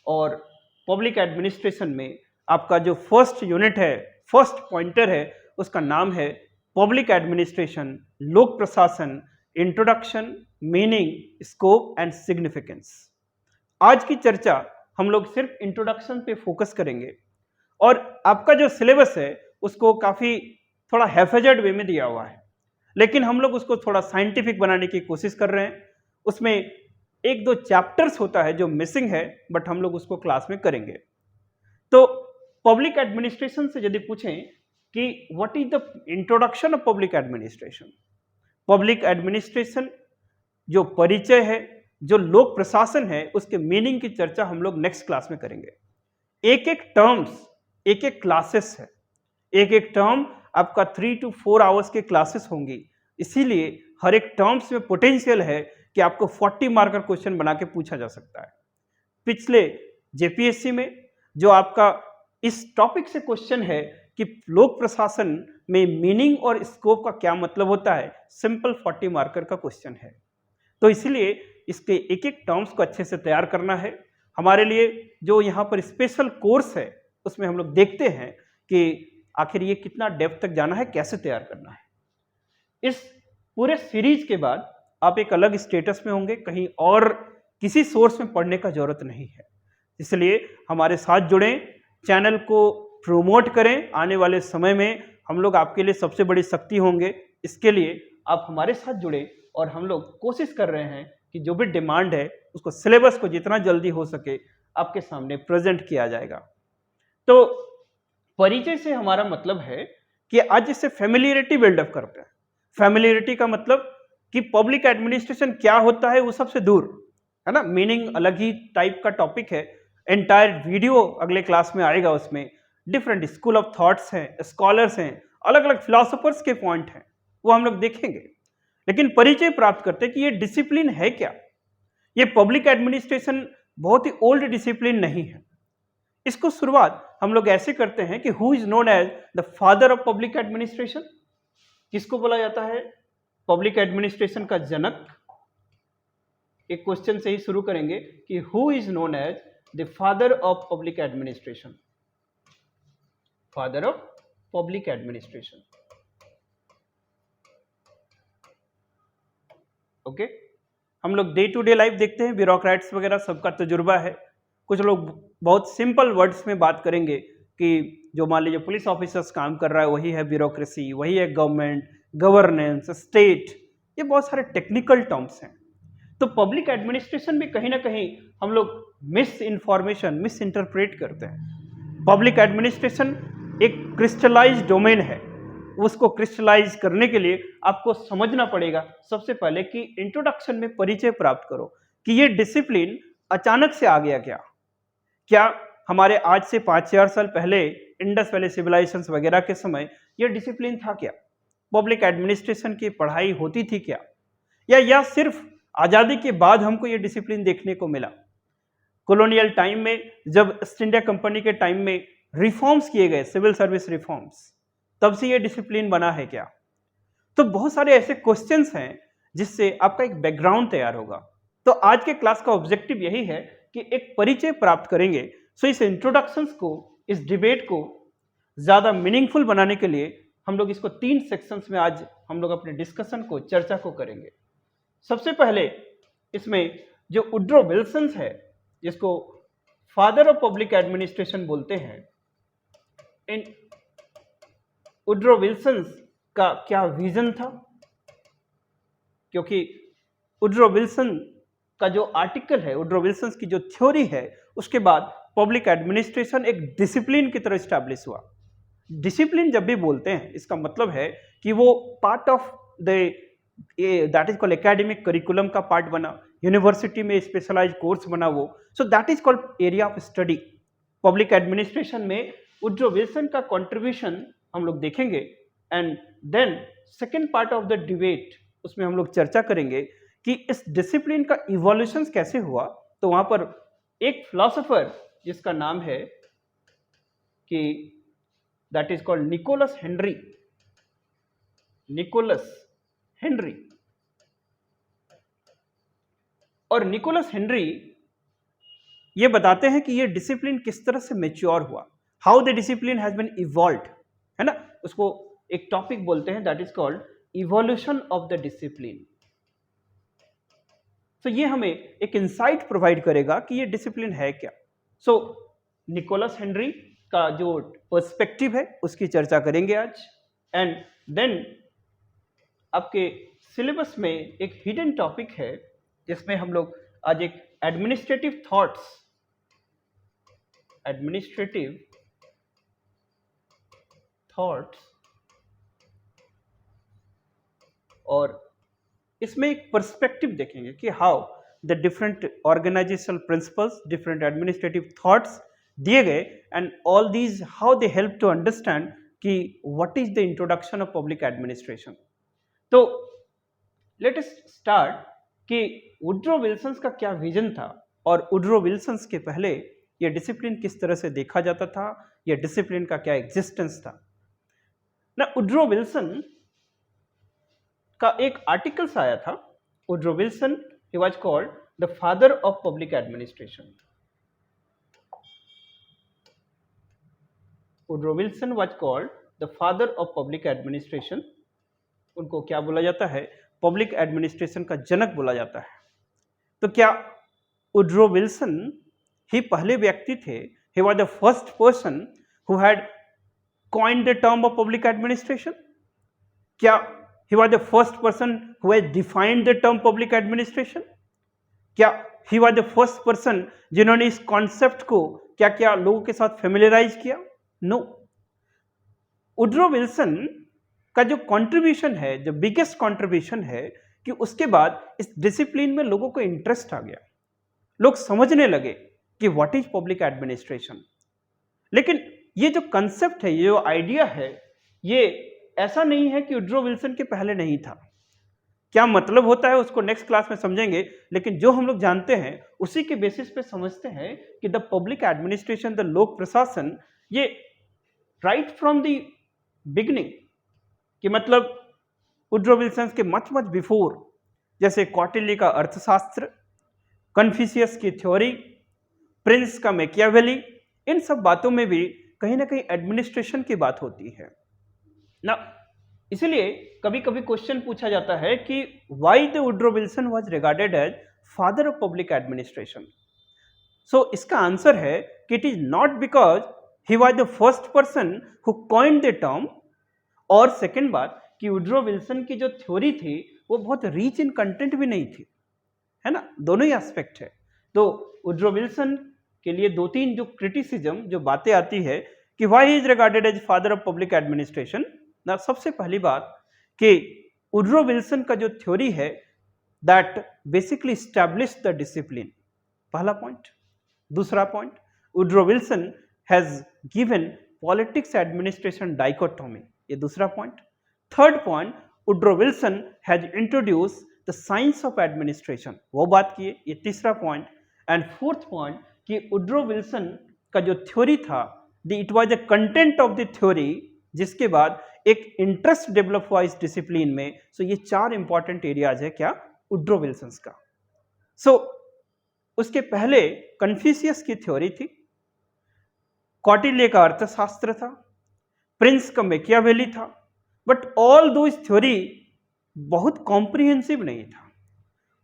और public administration में आपका जो फर्स्ट यूनिट है, फर्स्ट पॉइंटर है, उसका नाम है पब्लिक एडमिनिस्ट्रेशन, लोक प्रशासन, introduction, meaning, scope and significance. आज की चर्चा हम लोग सिर्फ इंट्रोडक्शन पे फोकस करेंगे और आपका जो सिलेबस है उसको काफी थोड़ा हैफेजर्ड वे में दिया हुआ है, लेकिन हम लोग उसको थोड़ा साइंटिफिक बनाने की कोशिश कर रहे हैं। उसमें एक दो चैप्टर्स होता है जो मिसिंग है, बट हम लोग उसको क्लास में करेंगे। तो पब्लिक एडमिनिस्ट्रेशन से यदि पूछें कि what is the introduction of public administration, public administration जो परिचय है, जो लोक प्रशासन है, उसके मीनिंग की चर्चा हम लोग नेक्स्ट क्लास में करेंगे। एक एक टर्म्स, एक एक क्लासेस है, एक एक टर्म आपका 3 to 4 आवर्स के क्लासेस होंगी, इसीलिए हर एक टर्म्स में पोटेंशियल है कि आपको 40 मार्कर क्वेश्चन बना के पूछा जा सकता है। पिछले जेपीएससी में जो आपका इस टॉपिक से क्वेश्चन है कि लोक प्रशासन में मीनिंग और स्कोप का क्या मतलब होता है, सिंपल 40 मार्कर का क्वेश्चन है। तो इसलिए इसके एक एक टर्म्स को अच्छे से तैयार करना है। हमारे लिए जो यहाँ पर स्पेशल कोर्स है उसमें हम लोग देखते हैं कि आखिर ये कितना डेप्थ तक जाना है, कैसे तैयार करना है। इस पूरे सीरीज के बाद आप एक अलग स्टेटस में होंगे, कहीं और किसी सोर्स में पढ़ने का जरूरत नहीं है। इसलिए हमारे साथ जुड़ें, चैनल को प्रोमोट करें। आने वाले समय में हम लोग आपके लिए सबसे बड़ी शक्ति होंगे। इसके लिए आप हमारे साथ जुड़े और हम लोग कोशिश कर रहे हैं कि जो भी डिमांड है उसको, सिलेबस को जितना जल्दी हो सके आपके सामने प्रेजेंट किया जाएगा। तो परिचय से हमारा मतलब है कि आज इससे फैमिलियरिटी बिल्डअप करते हैं। फैमिलियरिटी का मतलब कि पब्लिक एडमिनिस्ट्रेशन क्या होता है वो सबसे दूर है ना, मीनिंग अलग ही टाइप का टॉपिक है। एंटायर वीडियो अगले क्लास में आएगा, उसमें डिफरेंट स्कूल ऑफ थॉट्स हैं, स्कॉलर्स हैं, अलग अलग फिलोसोफर्स के पॉइंट हैं, वो हम लोग देखेंगे। लेकिन परिचय प्राप्त करते हैं कि ये डिसिप्लिन है क्या। ये पब्लिक एडमिनिस्ट्रेशन बहुत ही ओल्ड डिसिप्लिन नहीं है। इसको शुरुआत हम लोग ऐसे करते हैं कि who is known as the father of public administration. किसको बोला जाता है पब्लिक एडमिनिस्ट्रेशन का जनक? एक क्वेश्चन से ही शुरू करेंगे कि who is known as the father of public administration. Father of public administration, okay. हम लोग डे टू डे लाइफ देखते हैं, ब्यूरोक्रेट्स वगैरह सबका तजुर्बा है। कुछ लोग बहुत सिंपल वर्ड्स में बात करेंगे कि जो मान लीजिए पुलिस ऑफिसर्स काम कर रहा है वही है ब्यूरोक्रेसी, वही है गवर्नमेंट, गवर्नेंस, स्टेट, ये बहुत सारे टेक्निकल टर्म्स हैं। तो पब्लिक एडमिनिस्ट्रेशन में कहीं ना कहीं हम लोग मिस इंफॉर्मेशन, मिस इंटरप्रेट करते हैं। पब्लिक एडमिनिस्ट्रेशन एक क्रिस्टलाइज डोमेन है, उसको क्रिस्टलाइज करने के लिए आपको समझना पड़ेगा सबसे पहले कि इंट्रोडक्शन में परिचय प्राप्त करो कि ये डिसिप्लिन अचानक से आ गया क्या हमारे आज से 5,000 साल पहले इंडस वैली सिविलाइजेशन वगैरह के समय ये डिसिप्लिन था क्या? पब्लिक एडमिनिस्ट्रेशन की पढ़ाई होती थी क्या? या सिर्फ आजादी के बाद हमको ये डिसिप्लिन देखने को मिला? कॉलोनियल टाइम में जब ईस्ट इंडिया कंपनी के टाइम में रिफॉर्म्स किए गए, सिविल सर्विस रिफॉर्म्स, तब से ये डिसिप्लिन बना है क्या? तो बहुत सारे ऐसे क्वेश्चंस हैं जिससे आपका एक बैकग्राउंड तैयार होगा। तो आज के क्लास का ऑब्जेक्टिव यही है कि एक परिचय प्राप्त करेंगे। सो इस इंट्रोडक्शंस को, इस डिबेट को ज्यादा मीनिंगफुल बनाने के लिए हम लोग इसको 3 सेक्शंस में आज हम लोग अपने डिस्कशन को, चर्चा को करेंगे। सबसे पहले इसमें जो वुड्रो विल्सन है, जिसको फादर ऑफ पब्लिक एडमिनिस्ट्रेशन बोलते हैं, इन वुड्रो विल्सन का क्या विजन था, क्योंकि वुड्रो विल्सन का जो आर्टिकल है, वुड्रो विल्सन की जो थ्योरी है, उसके बाद पब्लिक एडमिनिस्ट्रेशन एक डिसिप्लिन की तरह स्टैब्लिश हुआ। डिसिप्लिन जब भी बोलते हैं इसका मतलब है कि वो part of the that is called academic curriculum का पार्ट बना, यूनिवर्सिटी में स्पेशलाइज कोर्स बना वो, so that is called area of study. Public administration में वुड्रो विल्सन का कंट्रीब्यूशन हम लोग देखेंगे। And then second part of the debate, उसमें हम लोग चर्चा करेंगे कि इस डिसिप्लिन का इवोल्यूशन कैसे हुआ। तो वहां पर एक फिलोसोफर जिसका नाम है कि that is called Nicholas Henry, Nicholas Henry. और निकोलस हेनरी ये बताते हैं कि ये डिसिप्लिन किस तरह से मेच्योर हुआ, how the discipline has been evolved, है ना। उसको एक टॉपिक बोलते हैं that is called evolution of the discipline. तो ये हमें एक इंसाइट प्रोवाइड करेगा कि ये डिसिप्लिन है क्या। सो निकोलस हेनरी का जो पर्सपेक्टिव है उसकी चर्चा करेंगे आज। एंड देन आपके सिलेबस में एक हिडन टॉपिक है जिसमें हम लोग आज एक एडमिनिस्ट्रेटिव थॉट्स और इसमें एक पर्सपेक्टिव देखेंगे कि how the different organisational principles, different administrative thoughts दिए गए and all these how they help to understand कि what is the introduction of public administration. तो लेट अस स्टार्ट कि वुड्रो विल्सन का क्या विजन था और वुड्रो विल्सन के पहले ये डिसिप्लिन किस तरह से देखा जाता था, ये डिसिप्लिन का क्या एग्जिस्टेंस था ना। वुड्रो विल्सन का एक आर्टिकल्स आया था। Woodrow Wilson he was called the father of public administration. Woodrow Wilson was called the father of public administration. उनको क्या बोला जाता है, पब्लिक एडमिनिस्ट्रेशन का जनक बोला जाता है। तो क्या वुड्रो विल्सन ही पहले व्यक्ति थे, ही was the first person who had coined the term of public administration? क्या he was the first person who has defined the term public administration? क्या he was the first person जिन्होंने इस concept को क्या क्या लोगों के साथ फेमिलियराइज किया? नो। वुड्रो विल्सन का जो कंट्रीब्यूशन है, जो बिगेस्ट कंट्रीब्यूशन है कि उसके बाद इस डिसिप्लिन में लोगों को इंटरेस्ट आ गया, लोग समझने लगे कि व्हाट इज पब्लिक एडमिनिस्ट्रेशन। लेकिन ये जो कंसेप्ट है, ये जो आइडिया है, ये ऐसा नहीं है कि वुड्रो विल्सन के पहले नहीं था। क्या मतलब होता है उसको नेक्स्ट क्लास में समझेंगे, लेकिन जो हम लोग जानते हैं उसी के बेसिस पे समझते हैं कि द पब्लिक एडमिनिस्ट्रेशन, द लोक प्रशासन, ये राइट फ्रॉम द बिगिनिंग कि मतलब वुड्रो विल्सन के मच बिफोर, जैसे कौटिल्य का अर्थशास्त्र, कन्फ्यूशियस की थ्योरी, प्रिंस का मैकियावेली, इन सब बातों में भी कहीं ना कहीं एडमिनिस्ट्रेशन की बात होती है ना। इसलिए कभी कभी क्वेश्चन पूछा जाता है कि why the Woodrow Wilson was regarded as father of public administration. So इसका आंसर है कि it is not because he was the first person who coined the term, और सेकंड बात कि वुड्रो विल्सन की जो थ्योरी थी वो बहुत रिच इन कंटेंट भी नहीं थी, है ना। दोनों ही एस्पेक्ट है। तो वुड्रो विल्सन के लिए दो तीन जो क्रिटिसिज्म, जो बातें आती है कि why is regarded as father of public administration ना। सबसे पहली बात कि वुड्रो विल्सन का जो थ्योरी है that basically establish the discipline, पहला पॉइंट। दूसरा point, Woodrow Wilson has given politics administration dichotomy, ये दूसरा point. Third point, Woodrow Wilson has introduce the science of administration, वो बात किए, ये तीसरा पॉइंट। एंड फोर्थ पॉइंट कि वुड्रो विल्सन का जो थ्योरी था, it was the content of the theory, जिसके बाद एक इंटरेस्ट डेवलप हुआ इस डिसिप्लिन में। सो ये चार इंपॉर्टेंट एरियाज है क्या, वुड्रो विल्सन का। सो उसके पहले कन्फ्यूशियस की थ्योरी थी, कौटिल्य का अर्थशास्त्र था, प्रिंस का मैकियावेली था, बट ऑल दो थ्योरी बहुत कॉम्प्रिहेंसिव नहीं था।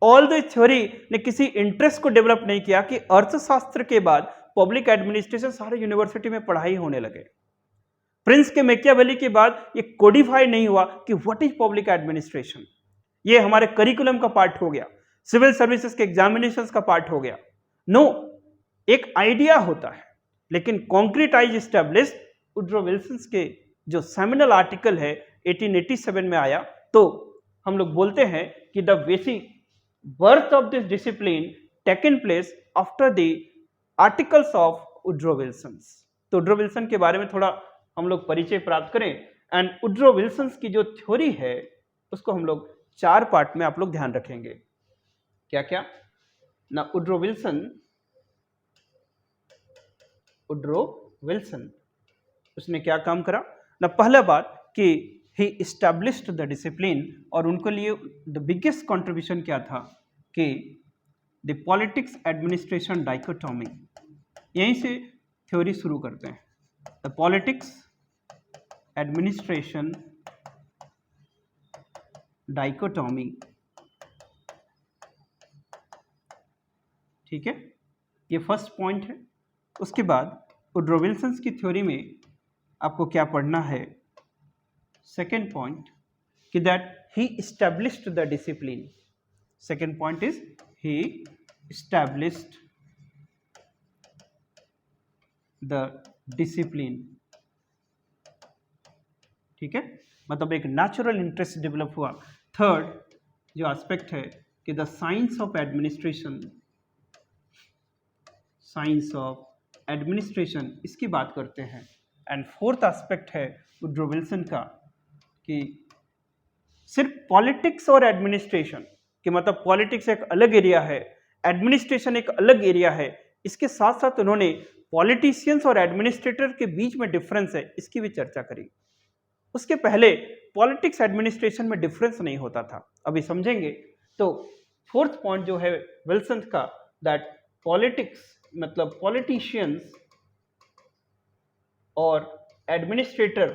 ऑल दो थ्योरी ने किसी इंटरेस्ट को डेवलप नहीं किया कि अर्थशास्त्र के बाद पब्लिक एडमिनिस्ट्रेशन सारे यूनिवर्सिटी में पढ़ाई होने लगे। प्रिंस के मैकियावेली के बाद ये कोडिफाई नहीं हुआ कि व्हाट इज पब्लिक एडमिनिस्ट्रेशन, ये हमारे करिकुलम का पार्ट हो गया, सिविल सर्विसेज के एग्जामिनेशंस का पार्ट हो गया। नो, एक आइडिया होता है, लेकिन कॉन्क्रीटाइज एस्टैब्लिश्ड वुड्रो विल्सन के जो सेमिनल आर्टिकल है 1887 में आया। तो हम लोग बोलते हैं कि the basic birth of this discipline taken place after the articles of Woodrow Wilson. तो वुड्रो विल्सन के बारे में थोड़ा हम लोग परिचय प्राप्त करें। एंड वुड्रो विल्सन की जो थ्योरी है उसको हम लोग चार पार्ट में आप लोग ध्यान रखेंगे। क्या क्या ना, वुड्रो विल्सन उसने क्या काम करा ना। पहला बात कि ही एस्टैब्लिश्ड द डिसिप्लिन, और उनके लिए द बिगेस्ट कंट्रीब्यूशन क्या था कि द पॉलिटिक्स एडमिनिस्ट्रेशन डाइकोटॉमी, यहीं से थ्योरी शुरू करते हैं। द पॉलिटिक्स एडमिनिस्ट्रेशन डाइकोटॉमी, ठीक है, ये फर्स्ट पॉइंट है। उसके बाद वुड्रो विल्सन की थ्योरी में आपको क्या पढ़ना है, सेकेंड पॉइंट कि that he established the discipline. Second point is he established the discipline, ठीक है, मतलब एक नेचुरल इंटरेस्ट डेवलप हुआ। थर्ड जो एस्पेक्ट है कि the science of administration, science of administration, इसकी बात करते हैं। एंड फोर्थ एस्पेक्ट है वुड्रो विल्सन का कि सिर्फ पॉलिटिक्स और एडमिनिस्ट्रेशन कि मतलब पॉलिटिक्स एक अलग एरिया है, एडमिनिस्ट्रेशन एक अलग एरिया है, इसके साथ साथ उन्होंने पॉलिटिशियंस और एडमिनिस्ट्रेटर के बीच में डिफरेंस है इसकी भी चर्चा करी। उसके पहले पॉलिटिक्स एडमिनिस्ट्रेशन में डिफरेंस नहीं होता था, अभी समझेंगे। तो फोर्थ पॉइंट जो है विल्सन का, दैट पॉलिटिक्स मतलब पॉलिटिशियंस और एडमिनिस्ट्रेटर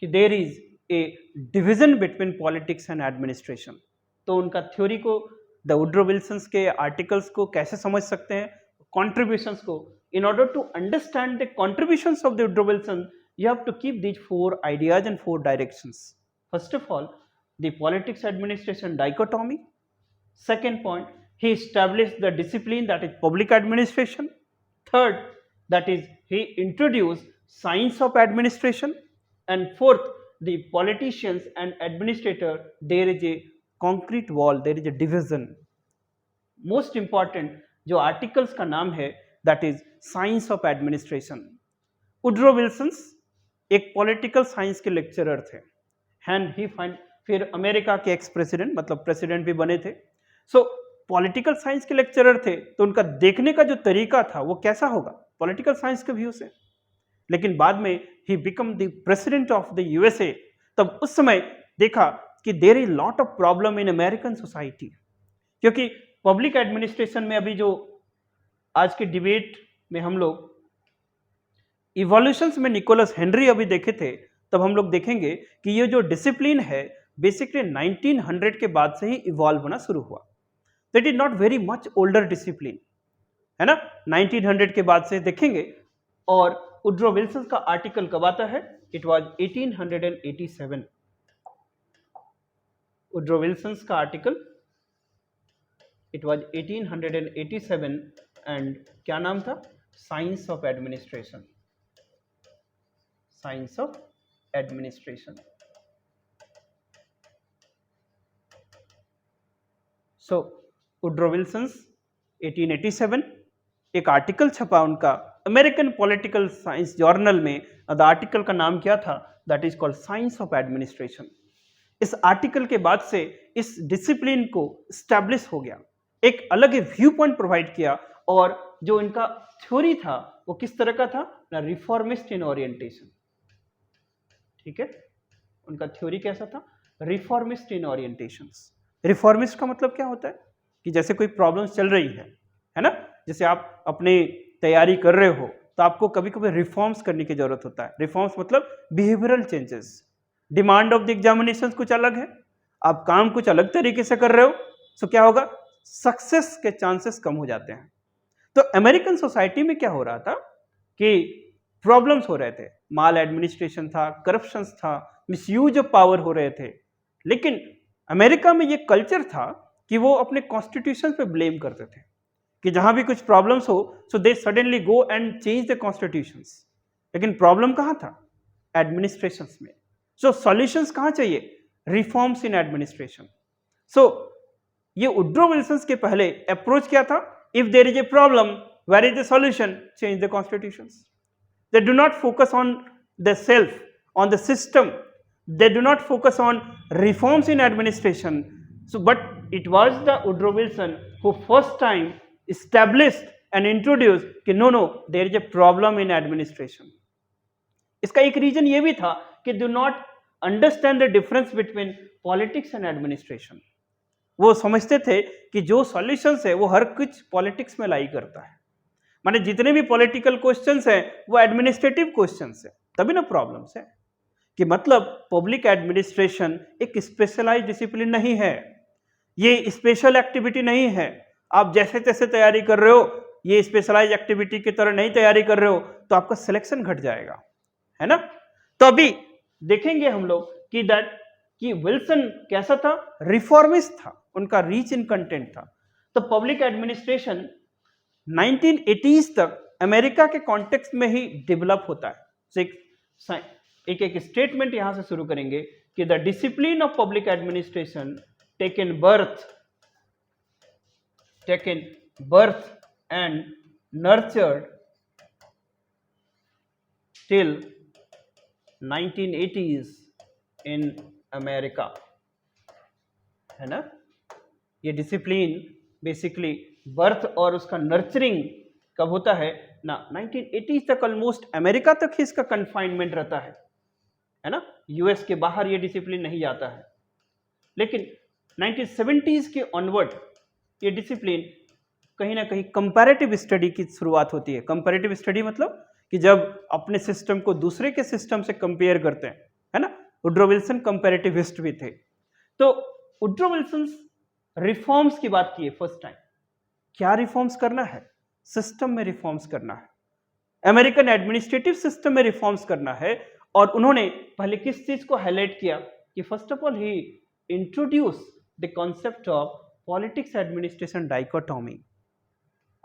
कि there is a division between politics and administration. तो उनका थ्योरी को, द वुड्रो विल्सन के आर्टिकल्स को कैसे समझ सकते हैं, contributions को। In order to understand the contributions of the Woodrow Wilson, you have to keep these four ideas and four directions. First of all, the politics administration dichotomy. Second point, he established the discipline, that is public administration. Third, that is he introduced science of administration. And fourth, the politicians and administrator, there is a concrete wall, there is a division. Most important जो articles का नाम है that is science of administration. Woodrow Wilson एक political science के lecturer थे and he find, फिर America के ex president मतलब प्रेसिडेंट भी बने थे। सो पॉलिटिकल साइंस के लेक्चरर थे तो उनका देखने का जो तरीका था वो कैसा होगा, पॉलिटिकल साइंस के व्यू से। लेकिन बाद में he become the president of the USA, तब उस समय देखा कि there is lot of problem in American society, क्योंकि पब्लिक एडमिनिस्ट्रेशन में अभी जो आज के डिबेट में हम लोग इवोल्यूशंस में निकोलस हेनरी अभी देखे थे, तब हम लोग देखेंगे कि ये जो डिसिप्लिन है बेसिकली 1900 के बाद से ही इवॉल्व होना शुरू हुआ। That is not very much older discipline, है ना, 1900 के बाद से देखेंगे। और वुड्रो विल्सन का आर्टिकल कब आता है, इट वाज 1887। वुड्रो विल्सन का आर्टिकल इट वाज 1887 एंड क्या नाम था, science of administration, science of administration. So Woodrow Wilson 1887 एक आर्टिकल छपा उनका अमेरिकन पॉलिटिकल साइंस जर्नल में। द आर्टिकल का नाम क्या था, that is called science of administration. इस आर्टिकल के बाद से इस डिसिप्लिन को स्टैब्लिश हो गया, एक अलग व्यू पॉइंट प्रोवाइड किया। और जो इनका थ्योरी था वो किस तरह का था, रिफॉर्मिस्ट इन ओरिएंटेशन, ठीक है, उनका थ्योरी कैसा था, रिफॉर्मिस्ट इन ओरिएंटेशन। रिफॉर्मिस्ट का मतलब क्या होता है कि जैसे कोई प्रॉब्लम्स चल रही है ना, जैसे आप अपनी तैयारी कर रहे हो तो आपको कभी कभी रिफॉर्म्स करने की जरूरत होता है। रिफॉर्म्स मतलब behavioural changes. Demand of the examinations कुछ अलग है, आप काम कुछ अलग तरीके से कर रहे हो, तो क्या होगा, सक्सेस के चांसेस कम हो जाते हैं। तो अमेरिकन सोसाइटी में क्या हो रहा था कि प्रॉब्लम्स हो रहे थे, माल एडमिनिस्ट्रेशन था, करप्शन था, मिसयूज ऑफ पावर हो रहे थे। लेकिन अमेरिका में ये कल्चर था कि वो अपने कॉन्स्टिट्यूशन पे ब्लेम करते थे कि जहां भी कुछ प्रॉब्लम्स हो so they suddenly go and change the constitutions. लेकिन प्रॉब्लम कहां था, एडमिनिस्ट्रेशंस में। सो सॉल्यूशंस कहां चाहिए, रिफॉर्म्स इन एडमिनिस्ट्रेशन। सो ये वुड्रो विल्सन के पहले अप्रोच क्या था, if there is a problem where is the solution, change the constitutions. They do not focus on the self, on the system, they do not focus on reforms in administration. So but it was the Woodrow Wilson who first time established and introduced कि no there is a problem in administration. इसका एक reason ये भी था कि do not understand the difference between politics and administration. वो समझते थे कि जो सॉल्यूशंस है वो हर कुछ पॉलिटिक्स में लाई करता है, माने जितने भी पॉलिटिकल क्वेश्चंस हैं वो एडमिनिस्ट्रेटिव क्वेश्चंस है, तभी ना प्रॉब्लम्स है। कि मतलब पब्लिक एडमिनिस्ट्रेशन एक स्पेशलाइज्ड डिसिप्लिन नहीं है, ये स्पेशल एक्टिविटी नहीं है। आप जैसे तैसे तैयारी कर रहे हो, ये स्पेशलाइज्ड एक्टिविटी की तरह नहीं तैयारी कर रहे हो तो आपका सिलेक्शन घट जाएगा, है ना। तो अभी देखेंगे हम लोग कि विल्सन कैसा था, रिफॉर्मिस्ट था, उनका रीच इन कंटेंट था। तो पब्लिक एडमिनिस्ट्रेशन 1980s तक अमेरिका के कॉन्टेक्स्ट में ही डेवलप होता है। एक एक स्टेटमेंट यहां से शुरू करेंगे कि the discipline of public administration taken birth and nurtured till 1980s in America, है ना। ये डिसिप्लिन बेसिकली बर्थ और उसका नर्चरिंग कब होता है ना, 1980s तक ऑलमोस्ट अमेरिका तक ही इसका कन्फाइनमेंट रहता है ना। यूएस के बाहर ये डिसिप्लिन नहीं जाता है। लेकिन 1970s के ऑनवर्ड ये डिसिप्लिन कहीं ना कहीं कंपैरेटिव स्टडी की शुरुआत होती है। कंपैरेटिव स्टडी मतलब कि जब अपने सिस्टम को दूसरे के सिस्टम से कंपेयर करते हैं, है ना। वुड्रो विल्सन कंपैरेटिविस्ट भी थे। तो वुड्रो विल्सन रिफॉर्म्स की बात की है फर्स्ट टाइम। क्या रिफॉर्म्स करना है, सिस्टम में रिफॉर्म्स करना है, अमेरिकन एडमिनिस्ट्रेटिव सिस्टम में रिफॉर्म्स करना है। और उन्होंने पहले किस चीज को हाईलाइट किया कि first of all he introduce the concept of politics administration dichotomy.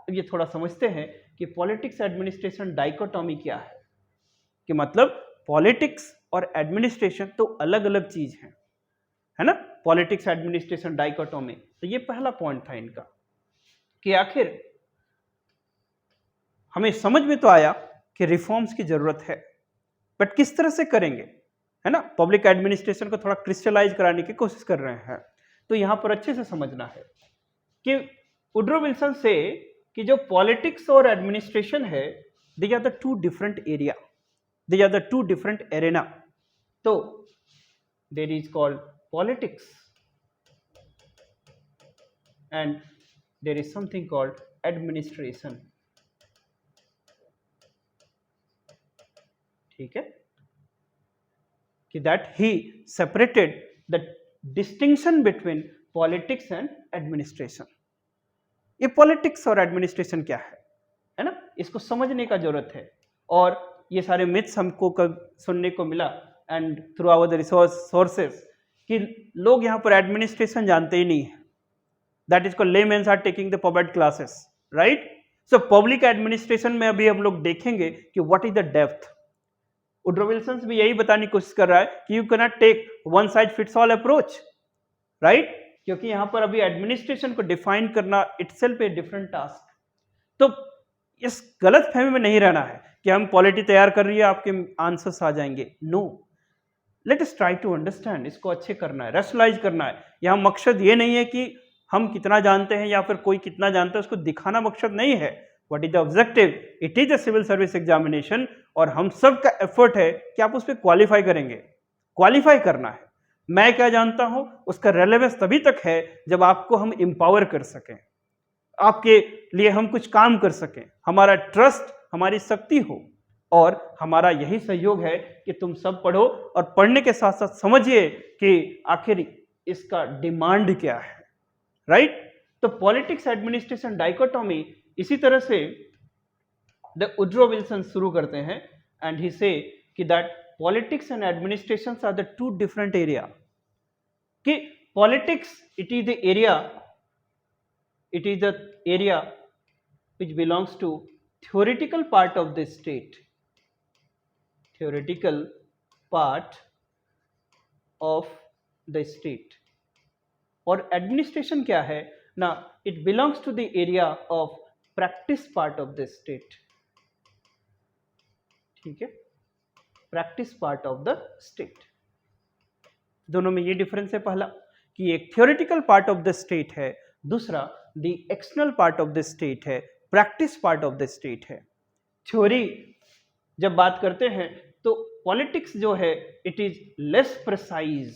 ये थोड़ा समझते हैं कि पॉलिटिक्स एडमिनिस्ट्रेशन डाइकोटॉमी क्या है, कि मतलब पॉलिटिक्स और एडमिनिस्ट्रेशन तो अलग अलग चीज है ना। पॉलिटिक्स एडमिनिस्ट्रेशन डाइकोटॉमी, तो ये पहला पॉइंट था इनका कि आखिर हमें समझ में तो आया कि रिफॉर्म्स की जरूरत है, बट किस तरह से करेंगे, है ना। पब्लिक एडमिनिस्ट्रेशन को थोड़ा क्रिस्टलाइज कराने की कोशिश कर रहे हैं। तो यहां पर अच्छे से समझना है कि वुड्रो विल्सन से कि जो पॉलिटिक्स और एडमिनिस्ट्रेशन है, these are the two different area, these are the two different arena. तो there is called politics and there is something called administration, ठीक है। कि that he separated the distinction between politics and administration. ये politics और administration क्या है ना, इसको समझने का जरूरत है। और ये सारे मिथ्स हमको कब सुनने को मिला and through our the resource sources कि लोग यहाँ पर एडमिनिस्ट्रेशन जानते ही नहीं है। That is called laymen's are taking the public classes, right. So public administration में अभी हम लोग देखेंगे कि what is the depth. Woodrow Wilson भी यही बताने की कोशिश कर रहा है कि you can not take one size fits all approach, right. क्योंकि यहां पर अभी एडमिनिस्ट्रेशन को डिफाइन करना इटसेल्फ ए डिफरेंट टास्क। तो इस गलत फहमी में नहीं रहना है कि हम पॉलिटी तैयार कर रही है आपके आंसर्स आ जाएंगे। No, let us try to understand. इसको अच्छे करना है, रैशनलाइज करना है। यहाँ मकसद ये नहीं है कि हम कितना जानते हैं या फिर कोई कितना जानता है, उसको दिखाना मकसद नहीं है। What is the objective? It is a civil service examination और हम सब का एफर्ट है कि आप उस पर क्वालिफाई करेंगे। क्वालिफाई करना है। मैं क्या जानता हूं उसका रेलेवेंस तभी तक है जब आपको हम एम्पावर कर सकें, आपके लिए हम कुछ काम कर सकें, हमारा ट्रस्ट, हमारी शक्ति हो। और हमारा यही सहयोग है कि तुम सब पढ़ो और पढ़ने के साथ साथ समझिए कि आखिर इसका डिमांड क्या है, राइट। तो पॉलिटिक्स एडमिनिस्ट्रेशन डाइकोटॉमी इसी तरह से द वुड्रो विल्सन शुरू करते हैं एंड ही से कि that politics and administration are the two different area. कि politics it is the area which belongs to theoretical part of the state, theoretical part of the state। और administration क्या है ना, it belongs to the area of practice part of the state, ठीक है, practice part of the state. दोनों में ये difference है, पहला कि एक theoretical part of the state है, दूसरा the external part of the state है, practice part of the state है। थ्योरी जब बात करते हैं तो पॉलिटिक्स जो है it is less precise,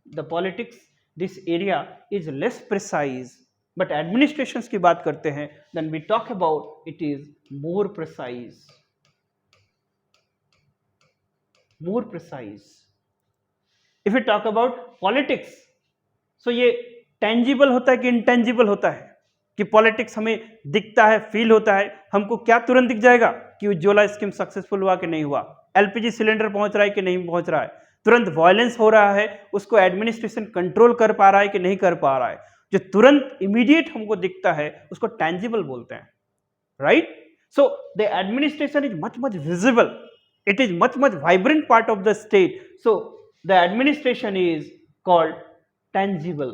the politics this area is less precise, but administration की बात करते हैं then we talk about it is more precise, more precise. If we talk about politics, so ये tangible होता है कि intangible होता है, कि पॉलिटिक्स हमें दिखता है, फील होता है, हमको क्या तुरंत दिख जाएगा कि उज्ज्वला स्कीम सक्सेसफुल हुआ कि नहीं हुआ, एलपीजी सिलेंडर पहुंच रहा है कि नहीं पहुंच रहा है, तुरंत वायलेंस हो रहा है, उसको एडमिनिस्ट्रेशन कंट्रोल कर पा रहा है कि नहीं कर पा रहा है, जो तुरंत इमीडिएट हमको दिखता है उसको टैंजिबल बोलते हैं, right? So the administration is much much visible, it is much vibrant part of the state, so the administration is called tangible.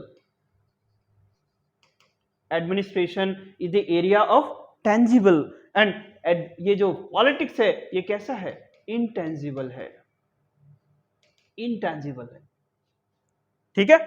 Administration is the area of tangible and ये जो politics है ये कैसा है, intangible है, intangible है, ठीक है?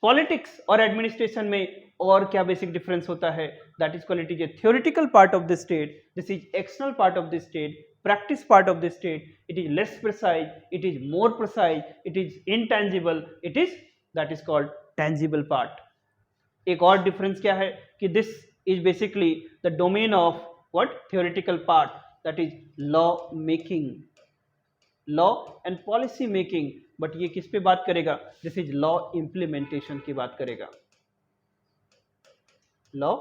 पॉलिटिक्स और एडमिनिस्ट्रेशन में और क्या बेसिक डिफरेंस होता है, that is called it is A theoretical part of the state, this is external part of the state, practice part of the state, it is less precise, it is more precise, it is intangible, it is that is called tangible part. एक और difference क्या है कि this is basically the domain of what theoretical part, that is law making, law and policy making, but ये किस पे बात करेगा, this is law implementation की बात करेगा, law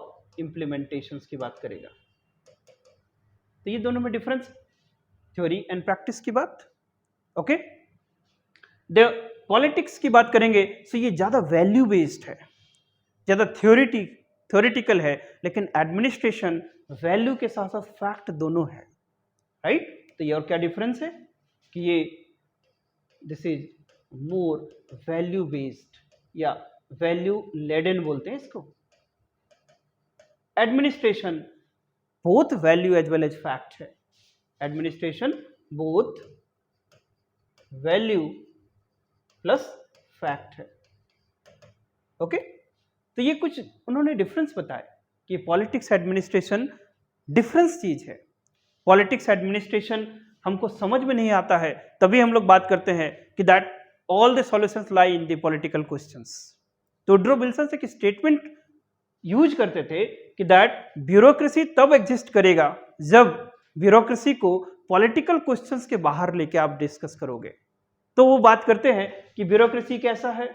implementations की बात करेगा. तो ये दोनों में difference, थ्योरी एंड प्रैक्टिस की बात, ओके? द पॉलिटिक्स की बात करेंगे सो ये ज्यादा वैल्यू बेस्ड है, ज्यादा थ्योरेटिकल है, लेकिन एडमिनिस्ट्रेशन वैल्यू के साथ साथ फैक्ट दोनों है, राइट? तो ये और क्या डिफरेंस है कि ये this is more value based या वैल्यू लेडन बोलते हैं इसको. Administration both value as well as fact है, administration both value plus fact है, ओके? तो ये कुछ उन्होंने डिफरेंस बताया कि पॉलिटिक्स एडमिनिस्ट्रेशन डिफरेंस चीज है. पॉलिटिक्स एडमिनिस्ट्रेशन हमको समझ में नहीं आता है, तभी हम लोग बात करते हैं कि that all the solutions lie in the political questions. तो वुड्रो विल्सन एक स्टेटमेंट यूज करते थे कि दैट ब्यूरोक्रेसी तब एग्जिस्ट करेगा जब ब्यूरोक्रेसी को पॉलिटिकल क्वेश्चंस के बाहर लेके आप डिस्कस करोगे. तो वो बात करते हैं कि ब्यूरोक्रेसी कैसा है,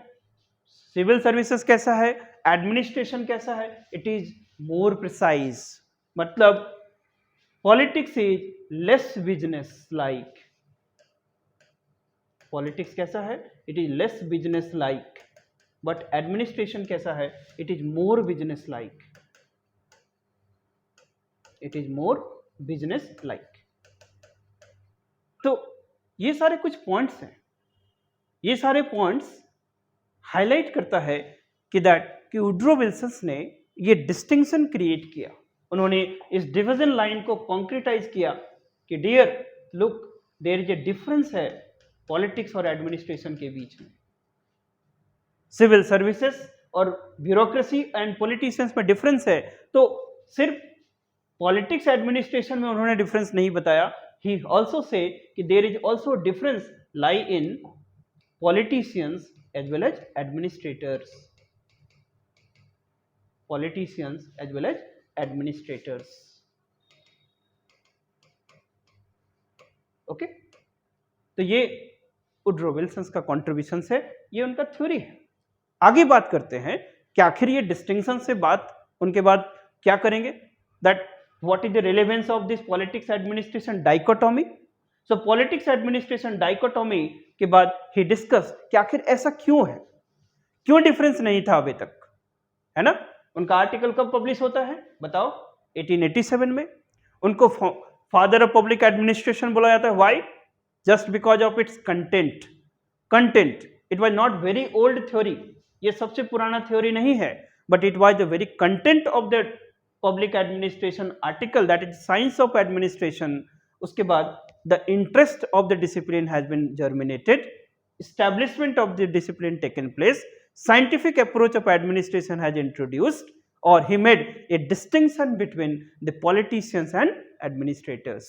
सिविल सर्विसेज कैसा है, एडमिनिस्ट्रेशन कैसा है, इट इज मोर प्रिसाइज, मतलब politics is less business like. Politics कैसा है, it is less business like, but administration कैसा है, it is more business like, it is more business like. तो ये सारे कुछ पॉइंट्स हैं, ये सारे पॉइंट्स हाईलाइट करता है कि दैट कि वुड्रो विल्सन ने ये डिस्टिंक्शन क्रिएट किया, उन्होंने इस डिवीजन लाइन को कॉन्क्रीटाइज किया कि dear look there is a difference है पॉलिटिक्स और एडमिनिस्ट्रेशन के बीच में. सिविल सर्विसेज और ब्यूरोक्रेसी एंड पॉलिटिशियंस में डिफरेंस है, तो सिर्फ पॉलिटिक्स एडमिनिस्ट्रेशन में उन्होंने डिफरेंस नहीं बताया, ही ऑल्सो से कि there is also difference lie in politicians as well as administrators, politicians as well as administrators, okay? तो ये वुड्रो विल्सन का कॉन्ट्रीब्यूशन है, ये उनका थ्योरी है. आगे बात करते हैं कि आखिर ये डिस्टिंक्शन से बात उनके बाद क्या करेंगे, that what is the relevance of this politics administration dichotomy. So politics administration dichotomy के बाद he discussed कि आखिर ऐसा क्यों है, क्यों डिफरेंस नहीं था अभी तक, है ना? उनका आर्टिकल कब पब्लिश होता है बताओ, 1887 में. उनको फादर ऑफ पब्लिक एडमिनिस्ट्रेशन बोला जाता है. Why? Just because of its content. Content, it was not very old theory, ये सबसे पुराना थ्योरी नहीं है, but it was the very content of the public administration article, that is science of administration. उसके बाद the interest of the discipline has been germinated, establishment of the discipline taken place, scientific approach of administration has introduced, और he made a distinction between the politicians and administrators.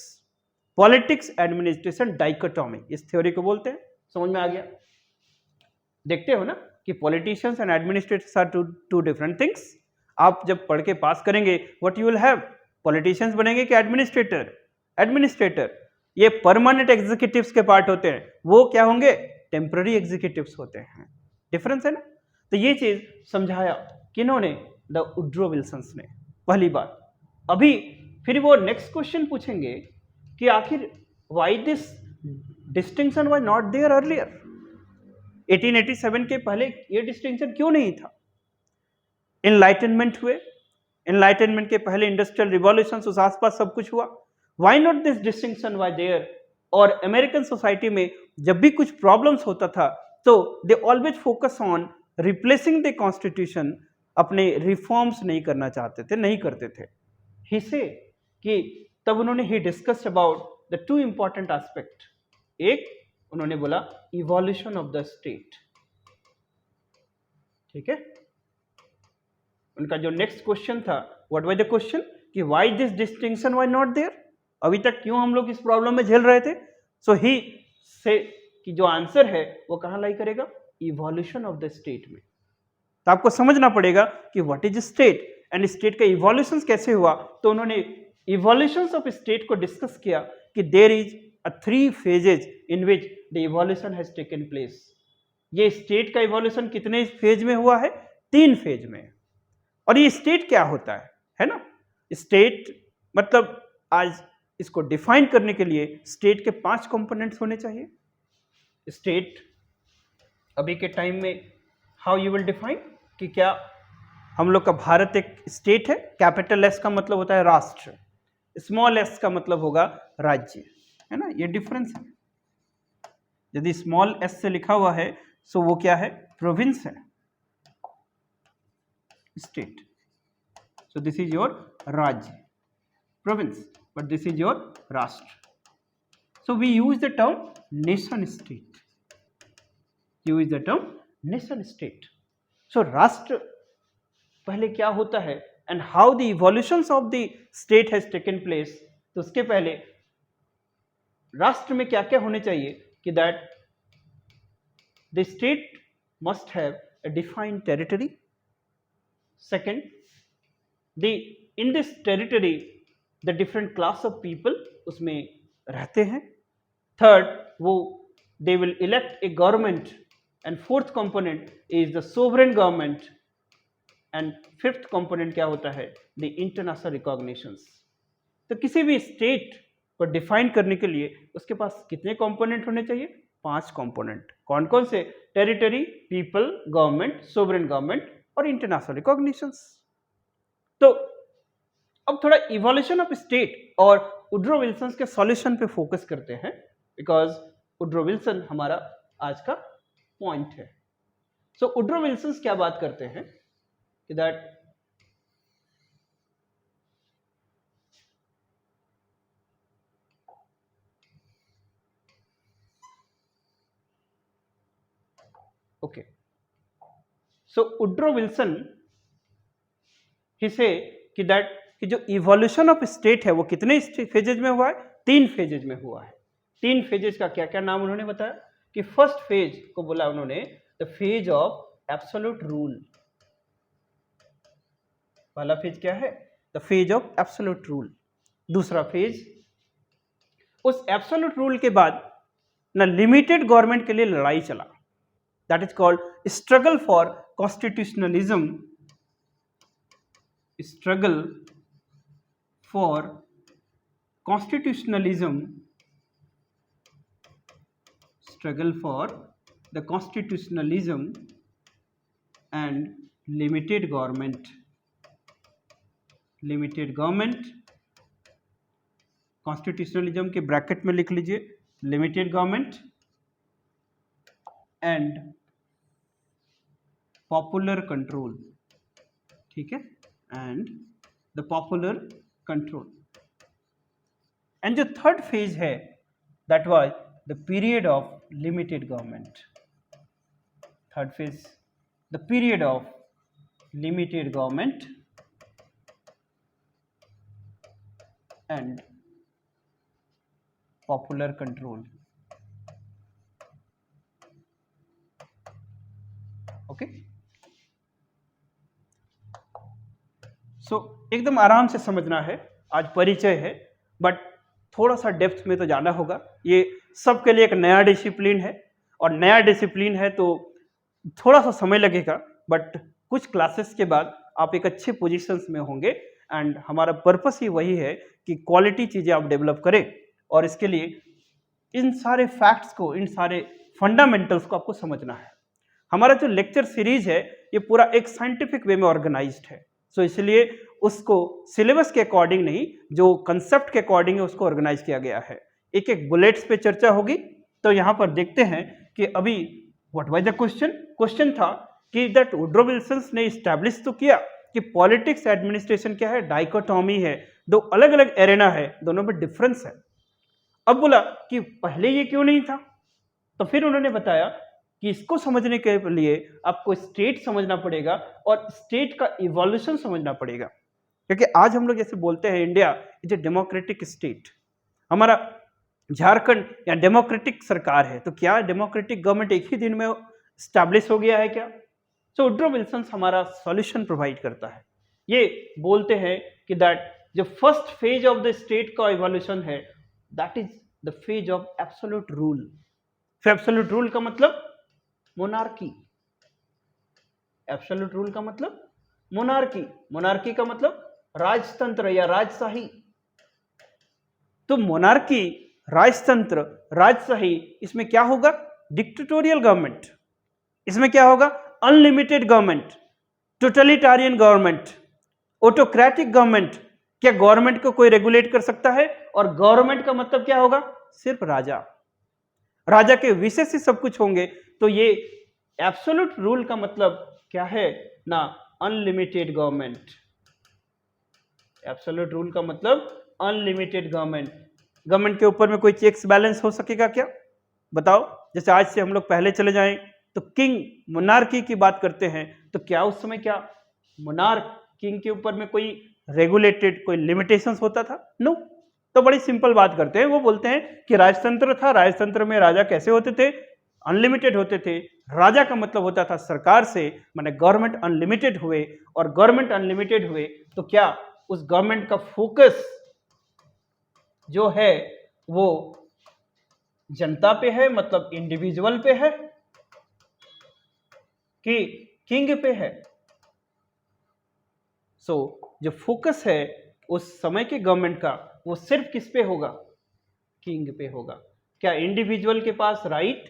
Politics administration dichotomy, इस theory को बोलते हैं। समझ में आ गया? देखते हो ना कि politicians and administrators are two different things. आप जब पढ़ के पास करेंगे what you will have, politicians बनेंगे कि एडमिनिस्ट्रेटर? एडमिनिस्ट्रेटर। ये परमानेंट एग्जीक्यूटिव्स के पार्ट होते हैं, वो क्या होंगे? टेम्पररी एग्जीक्यूटिव्स होते हैं। डिफरेंस है ना? तो ये चीज समझाया किन्होंने? द वुड्रो विल्सन्स ने, पहली बात। अभी फिर वो नेक्स्ट क्वेश्चन पूछेंगे कि आखिर why this distinction was not there earlier, 1887 के पहले ये डिस्टिंक्शन क्यों नहीं था? इनलाइटनमेंट हुए, इनलाइटनमेंट के पहले इंडस्ट्रियल रिवॉल्यूशन, उस आसपास सब कुछ हुआ, why not this distinction was there? और अमेरिकन सोसाइटी में जब भी कुछ प्रॉब्लम्स होता था तो they always focus on replacing the constitution, अपने रिफॉर्म्स नहीं करना चाहते थे, नहीं करते थे। ही से कि तब उन्होंने ही discussed about the two important aspect. एक उन्होंने बोला इवोल्यूशन ऑफ द स्टेट, ठीक है। उनका जो नेक्स्ट क्वेश्चन था, व्हाट वाज द क्वेश्चन कि why this distinction was not there, अभी तक क्यों हम लोग इस प्रॉब्लम में झेल रहे थे? सो ही से कि जो आंसर है वो कहां लाई करेगा? इवोल्यूशन ऑफ द स्टेट में। तो आपको समझना पड़ेगा कि what is state and state का इवोल्यूशन कैसे हुआ। तो उन्होंने इवोल्यूशन ऑफ स्टेट को डिस्कस किया कि there is a 3 phases in which the evolution has taken place. ये स्टेट का इवोल्यूशन कितने फेज में हुआ है? 3 फेज में। और ये स्टेट क्या होता है ना? स्टेट मतलब आज इसको डिफाइन करने के लिए स्टेट के 5 कंपोनेंट्स होने चाहिए। स्टेट अभी के टाइम में हाउ यू विल डिफाइन कि क्या हम लोग का भारत एक स्टेट है। कैपिटल एस का मतलब होता है राष्ट्र, स्मॉल एस का मतलब होगा राज्य, है ना? ये डिफरेंस है। यदि स्मॉल एस से लिखा हुआ है सो वो क्या है? प्रोविंस है। State, so this is your राज्य, province, but this is your राष्ट्र। so we use the term nation state, use the term nation state। so राष्ट्र पहले क्या होता है and how the evolutions of the state has taken place। तो उसके पहले राष्ट्र में क्या क्या होने चाहिए कि that the state must have a defined territory। second, in this territory the different class of people उसमें रहते हैं। थर्ड, वो they will elect a government and fourth component is the sovereign government and fifth component क्या होता है? the international recognitions। तो किसी भी स्टेट को डिफाइन करने के लिए उसके पास कितने कंपोनेंट होने चाहिए? 5 कंपोनेंट। कौन कौन से? Territory, people, government, sovereign government और इंटरनेशनल रिकॉग्निशंस। तो अब थोड़ा इवोल्यूशन ऑफ स्टेट और वुड्रो विल्सन के सॉल्यूशन पे फोकस करते हैं, बिकॉज वुड्रो विल्सन हमारा आज का पॉइंट है। सो वुड्रो विल्सन क्या बात करते हैं कि that okay, so Woodrow Wilson he से कि दैट कि जो इवोल्यूशन ऑफ स्टेट है वो कितने फेजेज में हुआ है? 3 फेजेज में हुआ है। 3 फेजेज का क्या क्या नाम उन्होंने बताया कि फर्स्ट फेज को बोला उन्होंने the phase of absolute rule. पहला फेज क्या है? The phase of absolute rule. दूसरा फेज, उस एब्सोल्यूट रूल के बाद ना लिमिटेड गवर्नमेंट के लिए लड़ाई चला, that is called struggle for constitutionalism, struggle for constitutionalism, struggle for the constitutionalism and limited government, limited government, constitutionalism के ब्रैकेट में लिख लीजिए limited government and popular control, ठीक है, and the popular control। And जो थर्ड फेज है that was the period of limited government. Third phase, the period of limited government and popular control. Okay, so एकदम आराम से समझना है, आज परिचय है, बट थोड़ा सा डेप्थ में तो जाना होगा। ये सबके लिए एक नया डिसिप्लिन है, और नया डिसिप्लिन है तो थोड़ा सा समय लगेगा, बट कुछ क्लासेस के बाद आप एक अच्छे पोजीशंस में होंगे। एंड हमारा पर्पस ही वही है कि क्वालिटी चीज़ें आप डेवलप करें, और इसके लिए इन सारे फैक्ट्स को, इन सारे फंडामेंटल्स को आपको समझना है। हमारा जो लेक्चर सीरीज है ये पूरा एक साइंटिफिक वे में ऑर्गेनाइज्ड है, सो इसलिए उसको सिलेबस के अकॉर्डिंग नहीं, जो कंसेप्ट के अकॉर्डिंग है उसको ऑर्गेनाइज किया गया है। एक एक बुलेट्स पे चर्चा होगी। तो यहाँ पर देखते हैं कि अभी what was the question. Question था कि दैट वुड्रो विल्सन ने इस्टेब्लिश तो किया कि पॉलिटिक्स एडमिनिस्ट्रेशन क्या है, डाइकोटॉमी है, दो अलग अलग एरेना है, दोनों में डिफरेंस है। अब बोला कि पहले ये क्यों नहीं था, तो फिर उन्होंने बताया कि इसको समझने के लिए आपको स्टेट समझना पड़ेगा और स्टेट का इवोल्यूशन समझना पड़ेगा। क्योंकि आज हम लोग जैसे बोलते हैं India is a democratic state, हमारा झारखंड या डेमोक्रेटिक सरकार है, तो क्या डेमोक्रेटिक गवर्नमेंट एक ही दिन में स्टैब्लिश हो गया है क्या? सो वुड्रो विल्सन हमारा सॉल्यूशन प्रोवाइड करता है। ये बोलते हैं कि दैट जो first phase of the state का इवोल्यूशन है that is the phase of absolute rule. Absolute rule का मतलब मोनार्की, एब्सोल्यूट रूल का मतलब मोनार्की, मोनार्की का मतलब राजतंत्र या राजशाही। तो मोनार्की, राजतंत्र, राजशाही, इसमें क्या होगा? Dictatorial government. इसमें क्या होगा? Unlimited government, totalitarian government, autocratic government. क्या गवर्नमेंट को कोई रेगुलेट कर सकता है? और गवर्नमेंट का मतलब क्या होगा? सिर्फ राजा, राजा के विशेष से सब कुछ होंगे। तो ये एब्सोल्यूट रूल का मतलब क्या है ना? Unlimited government. एब्सोल्यूट रूल का मतलब अनलिमिटेड गवर्नमेंट। गवर्नमेंट के ऊपर में कोई चेक्स बैलेंस हो सकेगा क्या? बताओ। जैसे आज से हम लोग पहले चले जाएं तो किंग, मोनार्की की बात करते हैं, तो क्या उस समय क्या मोनार्क, किंग के ऊपर में कोई रेगुलेटेड कोई लिमिटेशंस होता था? नो। तो बड़ी सिंपल बात करते हैं, वो बोलते हैं कि राजतंत्र था, राजतंत्र में राजा कैसे होते थे? अनलिमिटेड होते थे। राजा का मतलब होता था सरकार से, माने गवर्नमेंट अनलिमिटेड हुए, और गवर्नमेंट अनलिमिटेड हुए तो क्या उस गवर्नमेंट का फोकस जो है वो जनता पे है, मतलब इंडिविजुअल पे है कि किंग पे है? सो जो फोकस है उस समय के गवर्नमेंट का वो सिर्फ किस पे होगा? किंग पे होगा। क्या इंडिविजुअल के पास राइट,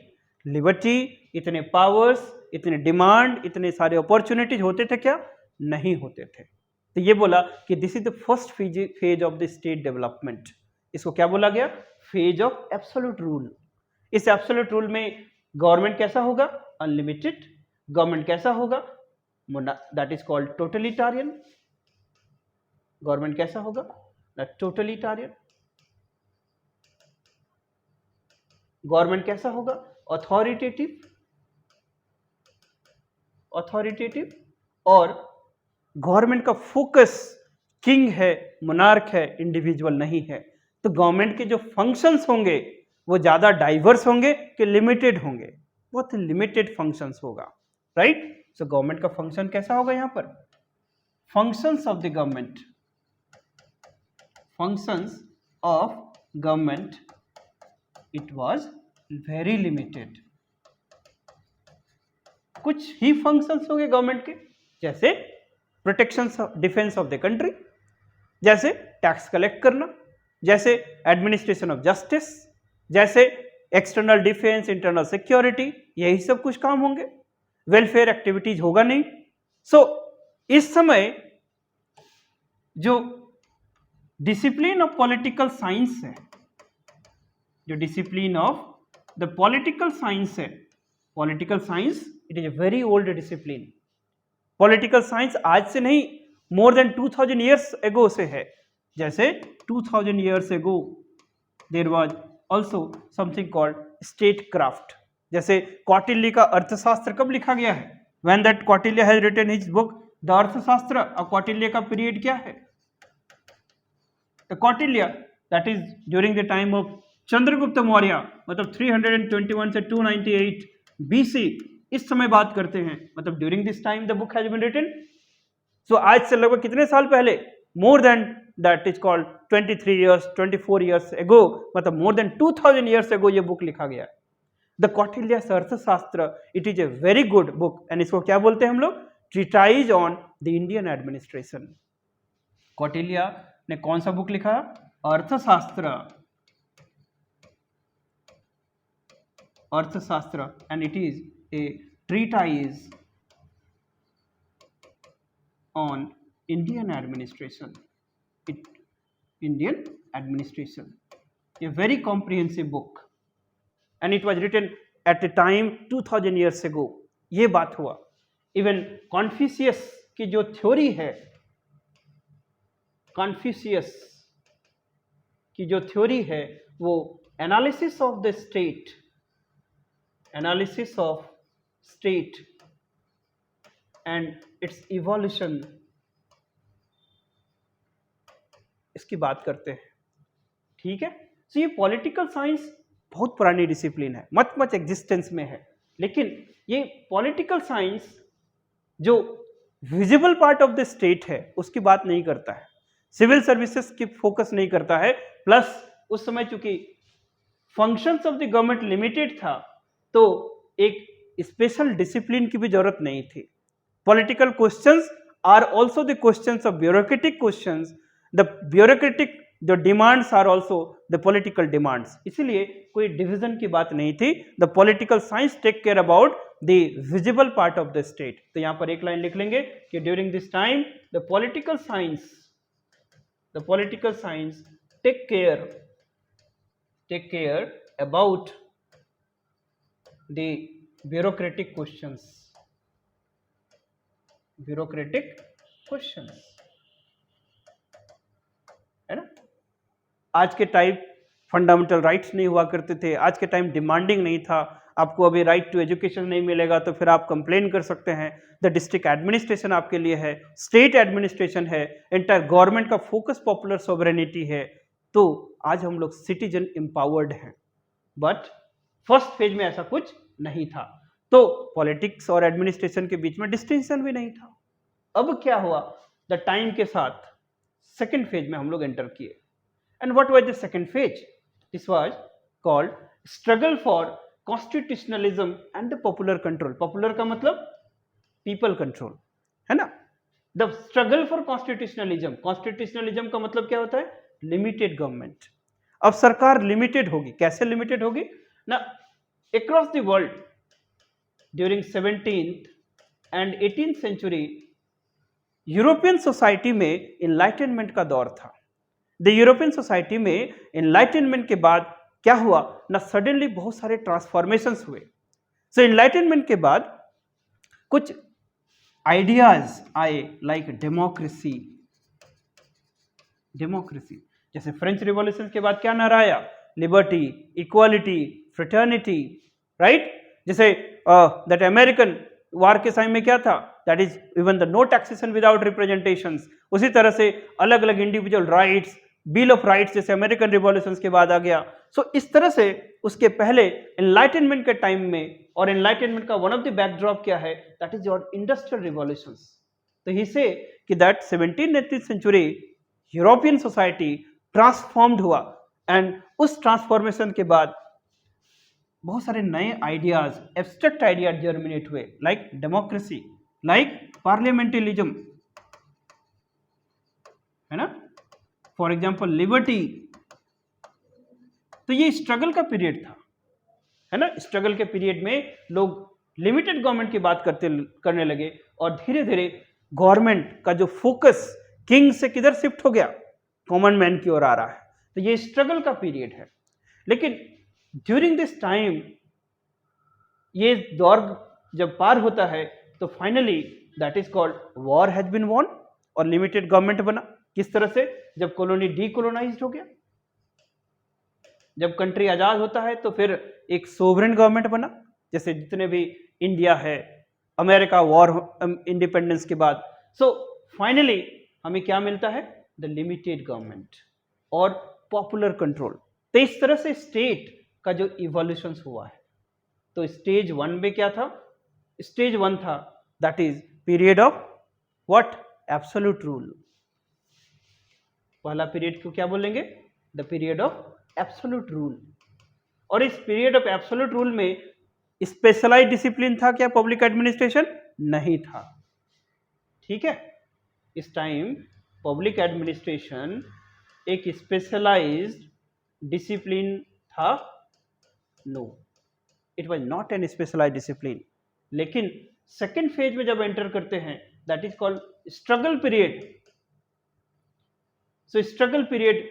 लिबर्टी, इतने पावर्स, इतने डिमांड, इतने सारे अपॉर्चुनिटीज होते थे क्या? नहीं होते थे। तो ये बोला कि this is the first phase of the state development. इसको क्या बोला गया? Phase of absolute rule. इस एब्सोल्यूट रूल में गवर्नमेंट कैसा होगा? अनलिमिटेड। गवर्नमेंट कैसा होगा? That is called totalitarian. Government कैसा होगा? टोटलिटारियन। गवर्नमेंट कैसा होगा? Authoritative, authoritative. और गवर्नमेंट का फोकस किंग है, मोनार्क है, इंडिविजुअल नहीं है। तो गवर्नमेंट के जो फंक्शंस होंगे वो ज्यादा डाइवर्स होंगे कि लिमिटेड होंगे? बहुत लिमिटेड फंक्शंस होगा, राइट? सो गवर्नमेंट का फंक्शन कैसा होगा? यहां पर functions of the government, functions of government, it was very limited. कुछ ही फंक्शंस होंगे गवर्नमेंट के, जैसे protection defence of the country, जैसे टैक्स कलेक्ट करना, जैसे एडमिनिस्ट्रेशन ऑफ जस्टिस, जैसे एक्सटर्नल डिफेंस, इंटरनल सिक्योरिटी, यही सब कुछ काम होंगे। वेलफेयर एक्टिविटीज होगा नहीं। सो इस समय जो डिसिप्लिन ऑफ पॉलिटिकल साइंस है, जो discipline of the political science है, political science it is a very old discipline. Political science आज से नहीं, मोर देन 2000 ईयर्स एगो से है। जैसे 2000 years ago there was also something called state craft. जैसे कौटिल्य का अर्थशास्त्र कब लिखा गया है? When that Kautilya has written his book the Arthashastra. और कौटिल्य का पीरियड क्या है? The Kautilya that is during the time of Chandragupta Maurya मतलब 321 से 298 BC, इस समय बात करते हैं, मतलब during this time the book has been written. So आज से लगभग कितने साल पहले, more than that is called 23 years 24 years ago, मतलब मोर देन 2000 ईयर्स एगो ये बुक लिखा गया है। द कौटिल्यस अर्थशास्त्र, it is a very good book, and इसको क्या बोलते हैं हम लोग, treatise on the Indian administration. Kautilya ने कौन सा बुक लिखा, अर्थशास्त्र, अर्थशास्त्र, and it is A treatise on Indian administration, Indian administration, a very comprehensive book, and it was written at the time 2000 years ago। ये बात हुआ। इवन कॉन्फ्यूशियस की जो थ्योरी है, कॉन्फ्यूशियस की जो थ्योरी है वो analysis of the state, analysis of state and it's evolution, इसकी बात करते हैं। ठीक है, तो ये पॉलिटिकल साइंस बहुत पुरानी डिसिप्लिन है, मच एग्जिस्टेंस में है, लेकिन ये पॉलिटिकल साइंस जो visible part of the state है उसकी बात नहीं करता है, सिविल सर्विसेज की फोकस नहीं करता है, प्लस उस समय चूंकि functions of the government limited था तो एक स्पेशल डिसिप्लिन की भी जरूरत नहीं थी। Political questions are also the questions of bureaucratic questions, the bureaucratic the demands are also the political demands, इसलिए कोई डिवीजन की बात नहीं थी। The political science take care about the visible part of the state। तो यहाँ पर एक लाइन लिख लेंगे कि during this time the political science take care about the bureaucratic questions, bureaucratic questions, है ना। आज के टाइम फंडामेंटल राइट्स नहीं हुआ करते थे, आज के टाइम डिमांडिंग नहीं था, आपको अभी राइट टू एजुकेशन नहीं मिलेगा तो फिर आप कंप्लेन कर सकते हैं। द डिस्ट्रिक्ट एडमिनिस्ट्रेशन आपके लिए है, स्टेट एडमिनिस्ट्रेशन है, एंटायर गवर्नमेंट का फोकस पॉपुलर सोवरेनिटी है। तो आज हम लोग सिटीजन एम्पावर्ड हैं, बट फर्स्ट फेज में ऐसा कुछ नहीं था, तो पॉलिटिक्स और एडमिनिस्ट्रेशन के बीच में डिस्टिंक्शन भी नहीं था। अब क्या हुआ, द टाइम के साथ सेकेंड फेज में हम लोग एंटर किए। And what was the second phase, this was called struggle for constitutionalism and the popular control. Popular का मतलब पीपल कंट्रोल, है ना। The struggle for constitutionalism, constitutionalism का मतलब क्या होता है, लिमिटेड गवर्नमेंट। अब सरकार लिमिटेड होगी, कैसे लिमिटेड होगी ना, across the world during 17th and 18th century European society में इनलाइटनमेंट का दौर था। द यूरोपियन सोसाइटी में इनलाइटनमेंट के बाद क्या हुआ ना, सडनली बहुत सारे ट्रांसफॉर्मेशंस हुए। सो इनलाइटनमेंट के बाद कुछ आइडियाज आए लाइक डेमोक्रेसी, जैसे फ्रेंच रिवॉल्यूशन के बाद क्या नारा आया, लिबर्टी, इक्वालिटी, फ्रेटर्निटी, राइट। जैसे दैट अमेरिकन वार के टाइम में क्या था, that is even the no taxation without representations. उसी तरह से अलग अलग individual rights, bill of rights जैसे अमेरिकन रिवॉल्यूशन के बाद आ गया। सो इस तरह से उसके पहले एनलाइटनमेंट के टाइम में, और एनलाइटनमेंट का वन ऑफ द बैकड्रॉप क्या है, that is your industrial revolutions. तो ही से कि that 17th century European society transformed हुआ, एंड उस ट्रांसफॉर्मेशन के बाद बहुत सारे नए आइडियाज, एब्स्ट्रैक्ट आइडियाज जर्मिनेट हुए, लाइक डेमोक्रेसी, लाइक पार्लियामेंटरिज्म, है ना, फॉर एग्जांपल लिबर्टी। तो ये स्ट्रगल का पीरियड था, है ना। स्ट्रगल के पीरियड में लोग लिमिटेड गवर्नमेंट की बात करने लगे, और धीरे धीरे गवर्नमेंट का जो फोकस किंग से किधर शिफ्ट हो गया, कॉमन मैन की ओर आ रहा है। तो ये स्ट्रगल का पीरियड है। लेकिन ड्यूरिंग दिस टाइम ये दौर जब पार होता है तो finally that is called war has been won, और लिमिटेड गवर्नमेंट बना। किस तरह से, जब कॉलोनी डीकोलोनाइज्ड हो गया, जब कंट्री आजाद होता है तो फिर एक सोवरेन गवर्नमेंट बना। जैसे जितने भी इंडिया है, अमेरिका वॉर इंडिपेंडेंस के बाद, सो फाइनली हमें क्या मिलता है, द लिमिटेड गवर्नमेंट और पॉपुलर कंट्रोल। तो इस तरह से स्टेट का जो इवोल्यूशन हुआ है, तो स्टेज 1 में क्या था? स्टेज 1 था that is period of what? Absolute rule. पहला पीरियड को क्या बोलेंगे? The period of absolute rule. और इस पीरियड ऑफ एब्सोल्यूट रूल में स्पेशलाइज्ड डिसिप्लिन था क्या पब्लिक एडमिनिस्ट्रेशन? नहीं था। ठीक है, इस टाइम पब्लिक एडमिनिस्ट्रेशन एक स्पेशलाइज्ड डिसिप्लिन था? No, it was not an specialized discipline. लेकिन सेकेंड फेज में जब एंटर करते हैं that is called struggle period. So struggle period,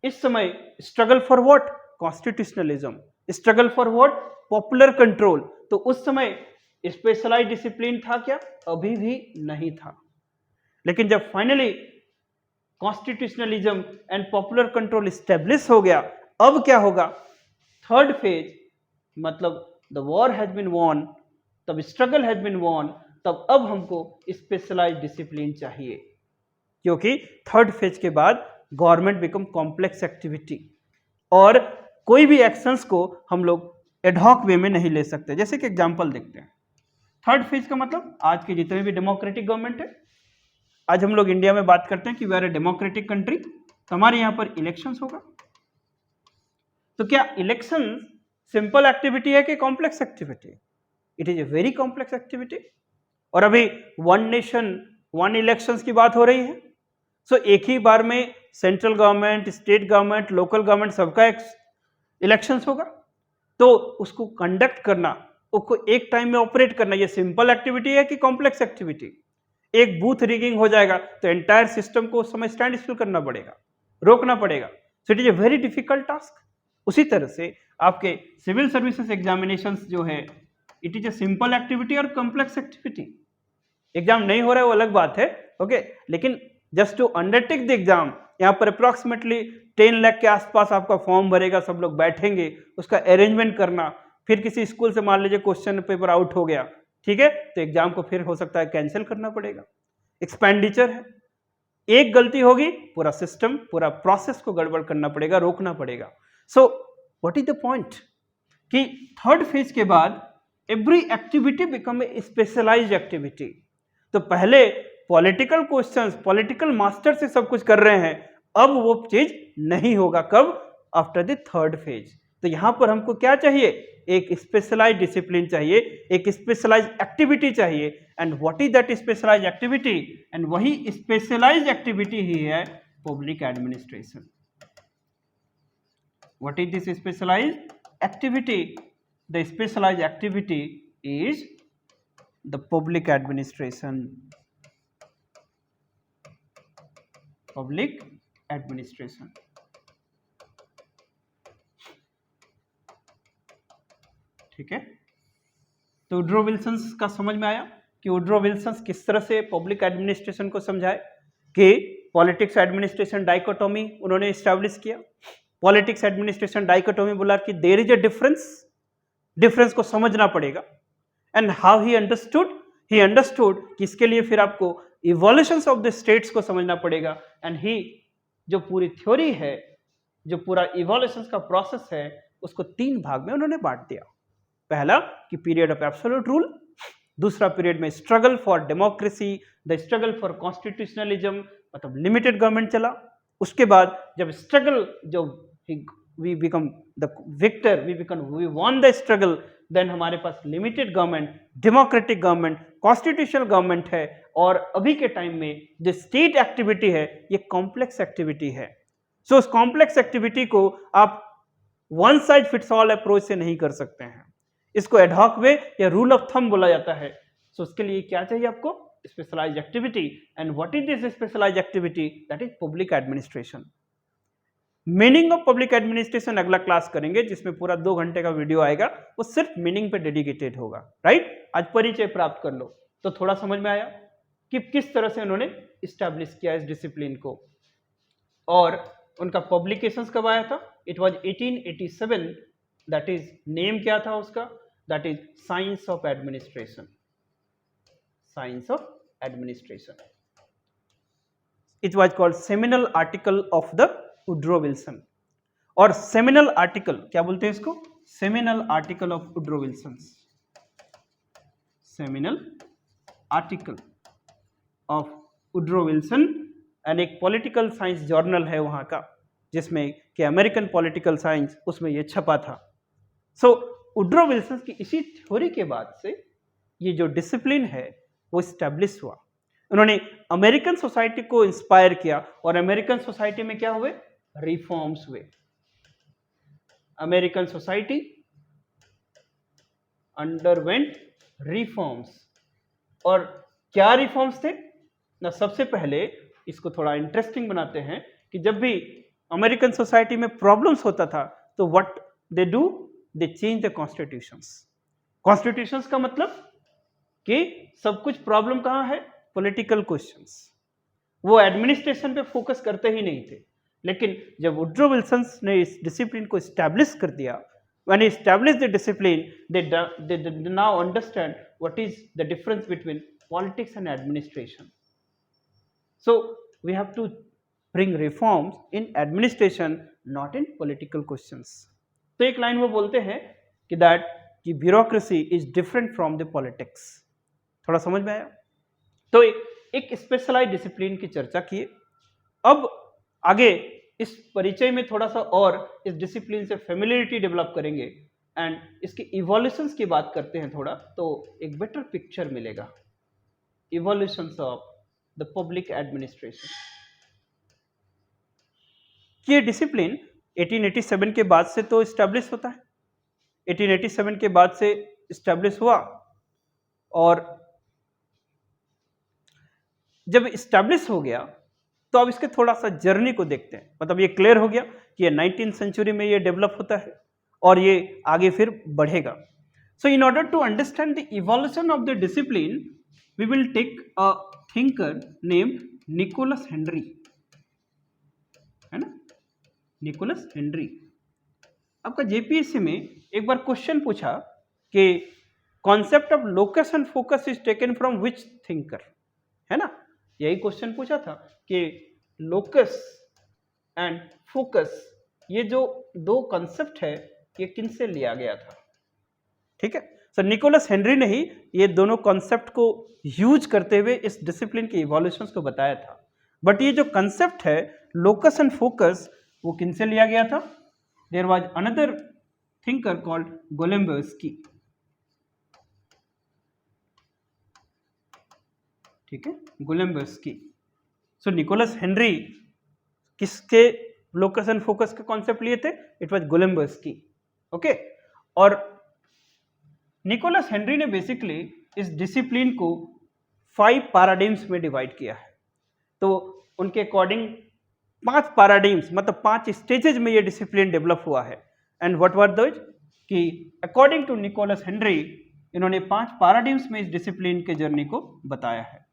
इस समय struggle for what? Constitutionalism. Struggle for what? Popular control. तो उस समय स्पेशलाइज्ड डिसिप्लिन था क्या? अभी भी नहीं था। लेकिन जब finally constitutionalism and popular control establish हो गया, अब क्या होगा? थर्ड फेज, मतलब the war has been won, तब स्ट्रगल हैज बीन वॉन, तब अब हमको स्पेशलाइज्ड डिसिप्लिन चाहिए, क्योंकि थर्ड फेज के बाद गवर्नमेंट बिकम कॉम्प्लेक्स एक्टिविटी और कोई भी एक्शंस को हम लोग एडहॉक वे में नहीं ले सकते। जैसे कि एग्जांपल देखते हैं, थर्ड फेज का मतलब आज के जितने भी डेमोक्रेटिक गवर्नमेंट है, आज हम लोग इंडिया में बात करते हैं कि we are a democratic country, तो हमारे यहाँ पर इलेक्शंस होगा। तो क्या इलेक्शन सिंपल एक्टिविटी है कि complex activity? It is a very complex activity. और अभी वन नेशन वन इलेक्शंस की बात हो रही है। सो एक ही बार में central government, state government, local government सबका इलेक्शंस होगा, तो उसको कंडक्ट करना, उसको एक टाइम में ऑपरेट करना, ये सिंपल एक्टिविटी है कि कॉम्प्लेक्स एक्टिविटी? एक बूथ रिगिंग हो जाएगा तो एंटायर सिस्टम को उस समय स्टैंड स्टिल करना पड़ेगा, रोकना पड़ेगा। So it is a very difficult task. उसी तरह से आपके सिविल सर्विसेज एग्जामिनेशंस जो है, it is a simple activity और कॉम्प्लेक्स एक्टिविटी। एग्जाम नहीं हो रहा है वो अलग बात है, ओके, लेकिन just to undertake the exam, यहाँ पर अप्रोक्सीमेटली 10 लाख के आसपास आपका फॉर्म भरेगा, सब लोग बैठेंगे, उसका अरेंजमेंट करना, फिर किसी स्कूल से मान लीजिए क्वेश्चन पेपर आउट हो गया, ठीक है, तो एग्जाम को फिर हो सकता है कैंसिल करना पड़ेगा। एक्सपेंडिचर है, एक गलती होगी पूरा सिस्टम, पूरा प्रोसेस को गड़बड़ करना पड़ेगा, रोकना पड़ेगा। So what is the point कि थर्ड फेज के बाद every activity become a specialized activity. तो पहले पॉलिटिकल क्वेश्चंस, पॉलिटिकल मास्टर से सब कुछ कर रहे हैं, अब वो चीज नहीं होगा। कब? After the third phase. तो यहां पर हमको क्या चाहिए? एक स्पेशलाइज्ड डिसिप्लिन चाहिए, एक स्पेशलाइज्ड एक्टिविटी चाहिए। And what is that specialized activity? And वही स्पेशलाइज्ड एक्टिविटी ही है public administration. What is this specialized activity? The specialized activity is the public administration. Public administration. ठीक है, तो वुड्रो विल्सन का समझ में आया कि वुड्रो विल्सन किस तरह से पब्लिक एडमिनिस्ट्रेशन को समझाए कि पॉलिटिक्स एडमिनिस्ट्रेशन डाइकोटोमी उन्होंने एस्टैब्लिश किया। पॉलिटिक्स एडमिनिस्ट्रेशन डाइकोटोमी बोला कि देयर इज अ डिफरेंस को समझना पड़ेगा। एंड हाउ ही अंडरस्टूड कि इसके लिए फिर आपको इवोल्यूशंस ऑफ द स्टेट्स को समझना पड़ेगा। एंड ही जो पूरी थ्योरी है, जो पूरा इवोल्यूशंस का प्रोसेस है, उसको 3 भाग में उन्होंने बांट दिया। पहला कि पीरियड ऑफ एब्सोल्यूट रूल, दूसरा पीरियड में struggle for democracy, the struggle for constitutionalism, मतलब लिमिटेड गवर्नमेंट चला। उसके बाद जब स्ट्रगल, जो we become the victor, we won the struggle, then हमारे पास limited government, democratic government, constitutional government है। और अभी के टाइम में जो स्टेट एक्टिविटी है ये कॉम्प्लेक्स एक्टिविटी है। सो उस कॉम्प्लेक्स एक्टिविटी को आप one size fits all approach से नहीं कर सकते हैं, इसको एडहॉक वे या रूल ऑफ थंब बोला जाता है। सो उसके लिए क्या चाहिए आपको? Specialized activity. And what is this specialized activity? That is public administration. Meaning of public administration अगला क्लास करेंगे, जिसमें पूरा 2 घंटे का वीडियो आएगा, वो सिर्फ मीनिंग पे डेडिकेटेड होगा, राइट। आज परिचय प्राप्त कर लो, तो थोड़ा समझ में आया कि किस तरह से उन्होंने इस्टेब्लिश किया इस डिसिप्लिन को। और उनका पब्लिकेशंस कब आया था? It was 1887। That is name क्या था उसका? That is science of administration. Science of administration. It was called seminal article of the Woodrow Wilson. और सेमिनल आर्टिकल, क्या बोलते हैं इसको, seminal article of Woodrow Wilson, seminal article of Woodrow Wilson, and एक political science journal है वहाँ का जिसमें कि अमेरिकन पॉलिटिकल साइंस, उसमें ये छपा था। सो वुड्रो विल्सन की इसी थ्योरी के बाद से ये जो डिसिप्लिन है वो स्टैब्लिश हुआ। उन्होंने अमेरिकन सोसाइटी को इंस्पायर किया और अमेरिकन सोसाइटी में क्या हुए, रिफॉर्म्स हुए। अमेरिकन सोसाइटी अंडरवेंट रिफॉर्म्स, और क्या रिफॉर्म्स थे ना, सबसे पहले इसको थोड़ा इंटरेस्टिंग बनाते हैं कि जब भी अमेरिकन सोसाइटी में प्रॉब्लम्स होता था तो what they do, they change the constitutions. Constitutions का मतलब कि सब कुछ प्रॉब्लम कहाँ है, पॉलिटिकल क्वेश्चंस। वो एडमिनिस्ट्रेशन पे फोकस करते ही नहीं थे, लेकिन जब वुड्रो विल्सन ने इस डिसिप्लिन को एस्टैब्लिश कर दिया, when he established the discipline, they now understand what is the difference between politics and administration. So we have to bring reforms in administration, not in political questions. तो एक line वो बोलते हैं कि that कि bureaucracy is different from the politics. थोड़ा समझ में आया? तो एक स्पेशलाइज डिसिप्लिन की चर्चा किए। अब आगे इस परिचय में थोड़ा सा और इस डिसिप्लिन से फेमिलियरिटी डेवलप करेंगे एंड इसकी इवोल्यूशंस की बात करते हैं थोड़ा, तो एक बेटर पिक्चर मिलेगा। Evolutions of the public administration. ये डिसिप्लिन 1887 के बाद से तो इस्टेब्लिश होता है, 1887 के बाद से इस्टेब्लिश हुआ, और जब इस्टेब्लिश हो गया तो अब इसके थोड़ा सा जर्नी को देखते हैं। मतलब ये क्लियर हो गया कि ये 19th सेंचुरी में ये डेवलप होता है और ये आगे फिर बढ़ेगा। So in order to understand the evolution of the discipline we will take a thinker name Nicholas Henry, है ना, निकोलस हेनरी। आपका जेपीएससी में एक बार क्वेश्चन पूछा कि concept of locus and focus is taken from which thinker, है ना, यही क्वेश्चन पूछा था कि लोकस एंड फोकस, ये जो दो कॉन्सेप्ट है ये किन से लिया गया था। ठीक है, सर निकोलस हेनरी ने ही ये दोनों कॉन्सेप्ट को यूज करते हुए इस डिसिप्लिन के इवोल्यूशंस को बताया था। बट ये जो कॉन्सेप्ट है लोकस एंड फोकस, वो किन से लिया गया था? There was another thinker called Golembiewski. ठीक है, गोलेम्बर्स्की। सो निकोलस हेनरी किसके लोकस एंड फोकस के कॉन्सेप्ट लिए थे? It was Golembiewski. ओके, और निकोलस हेनरी ने बेसिकली इस डिसिप्लिन को 5 पैराडाइम्स में डिवाइड किया है। तो उनके अकॉर्डिंग 5 पैराडाइम्स, मतलब 5 स्टेजेज में ये डिसिप्लिन डेवलप हुआ है। एंड व्हाट वर दोज कि अकॉर्डिंग टू निकोलस हेनरी इन्होंने 5 पैराडाइम्स में इस डिसिप्लिन के जर्नी को बताया है।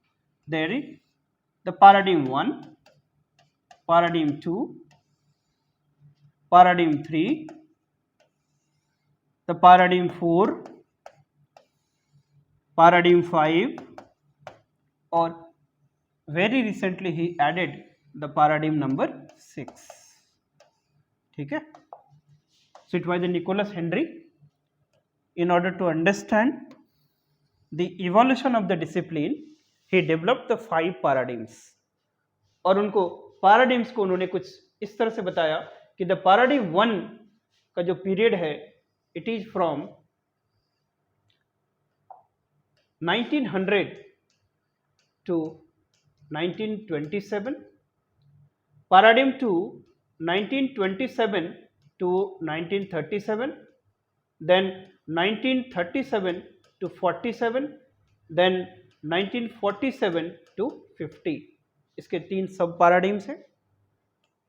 There is the paradigm 1, paradigm 2, paradigm 3, the paradigm 4, paradigm 5, और very recently he added the paradigm number 6. ठीक है, so it was the Nicholas Henry. In order to understand the evolution of the discipline, he developed the 5 paradigms. और उनको paradigms को उन्होंने कुछ इस तरह से बताया कि the paradigm 1 का जो पीरियड है it is from 1900 to 1927, paradigm 2 1927 to 1937, then 1937 to 47, then 1947 to 50, इसके 3 सब पैराडाइम्स हैं।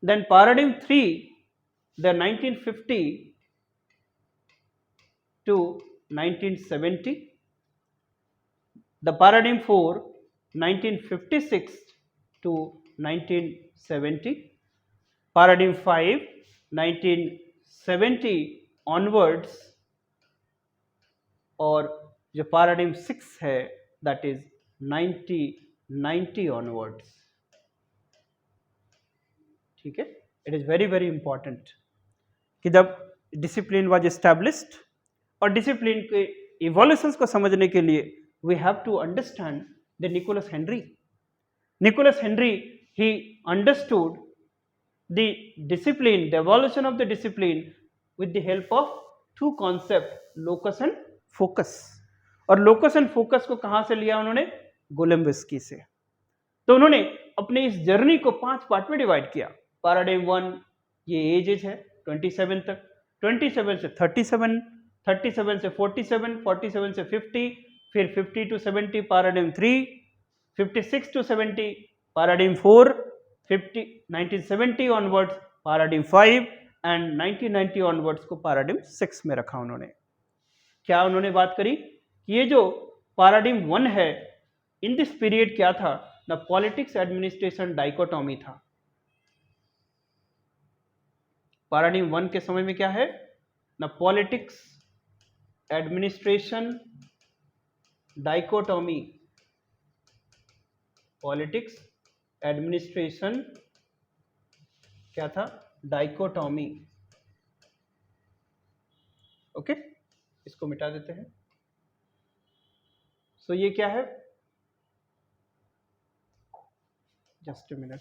then paradigm 3 the 1950 to 1970, the paradigm 4 1956 to 1970, paradigm 5 1970 onwards, और जो paradigm 6 है that is 1990 onwards। ठीक है, it is very very important। कि जब डिसिप्लिन वाज एस्टैब्लिश्ड, और डिसिप्लिन के इवोल्यूशंस को समझने के लिए we have to understand the Nicholas Henry. Nicholas Henry, he understood the discipline, the evolution of the discipline with the help of two concept, locus and focus. और locus and focus को कहाँ से लिया उन्होंने? गोलेम्बिस्की से. तो उन्होंने अपने इस जर्नी को 5 पार्ट में डिवाइड किया. पैराडाइम 1 ये एजेस है 27 तक, 27 से 37, 37 से 47, 47 से 50, फिर 50 to 70 paradigm 3, 56 to 70 paradigm 4, 1970 onwards paradigm 5 and 1990 onwards को पैराडाइम 6 में रखा उन्होंने. क्या उन्होंने बात करी कि ये जो पैराडाइम 1 है, इन दिस पीरियड क्या था? न पॉलिटिक्स एडमिनिस्ट्रेशन डाइकोटॉमी था. पैराडाइम 1 के समय में क्या है? न politics administration dichotomy, politics administration क्या था? डाइकोटॉमी. ओके, इसको मिटा देते हैं. सो ये क्या है? Just a minute.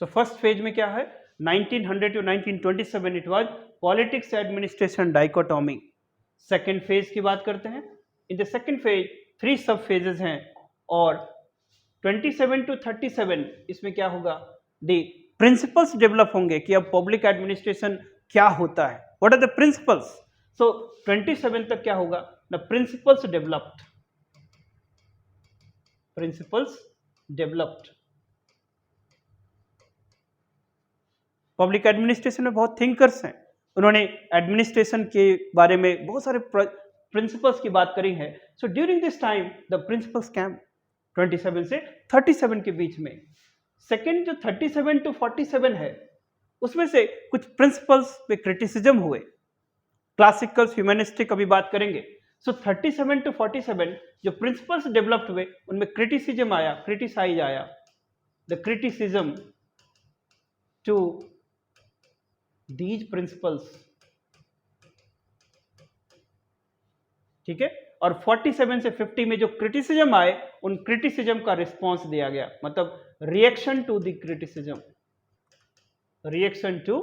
So first phase में क्या है? 1900 to 1927 it was politics administration dichotomy. Second phase की बात करते हैं. इन द सेकेंड फेज 3 सब फेजेस हैं, और 27 to 37 इसमें क्या होगा? द प्रिंसिपल्स डेवलप होंगे कि अब पब्लिक एडमिनिस्ट्रेशन क्या होता है, व्हाट आर द प्रिंसिपल्स. सो 27 तक क्या होगा? The principles developed, principles developed. Public administration में बहुत थिंकर्स हैं, उन्होंने एडमिनिस्ट्रेशन के बारे में बहुत सारे प्रिंसिपल्स की बात करी है. So during this time the principles came 27 से 37 के बीच में. सेकेंड जो 37 to 47 है, उसमें से कुछ प्रिंसिपल्स पे क्रिटिसिज्म हुए. क्लासिकल ह्यूमैनिस्टिक अभी बात करेंगे. सो 37 to 47 जो प्रिंसिपल्स डेवलप्ड हुए, उनमें क्रिटिसिज्म आया, क्रिटिसाइज आया. The criticism to these principles, ठीक है. और 47 से 50 में जो क्रिटिसिज्म आए, उन क्रिटिसिज्म का रिस्पॉन्स दिया गया, मतलब reaction to the criticism, reaction to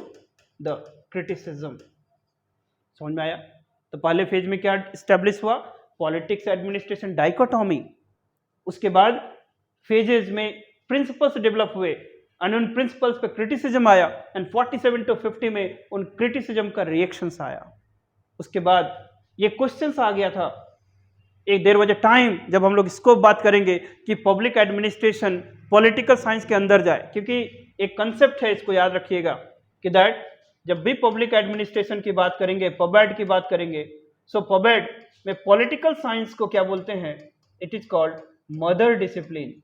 the criticism. समझ में आया? तो पहले फेज में क्या स्टैब्लिश हुआ? Politics administration dichotomy. उसके बाद फेजेस में प्रिंसिपल्स डेवलप हुए, और उन प्रिंसिपल्स पे क्रिटिसिज्म आया, एंड 47 to 50 में उन क्रिटिसिज्म का रिएक्शंस आया. उसके बाद ये क्वेश्चंस आ गया था. एक देर वजह टाइम जब हम लोग इसको बात करेंगे कि पब्लिक एडमिनिस्ट्रेशन पॉलिटिकल साइंस के अंदर जाए, क्योंकि एक कंसेप्ट है, इसको याद रखिएगा कि दैट जब भी पब्लिक एडमिनिस्ट्रेशन की बात करेंगे, पबैड की बात करेंगे, सो पबैड में पॉलिटिकल साइंस को क्या बोलते हैं? It is called mother discipline,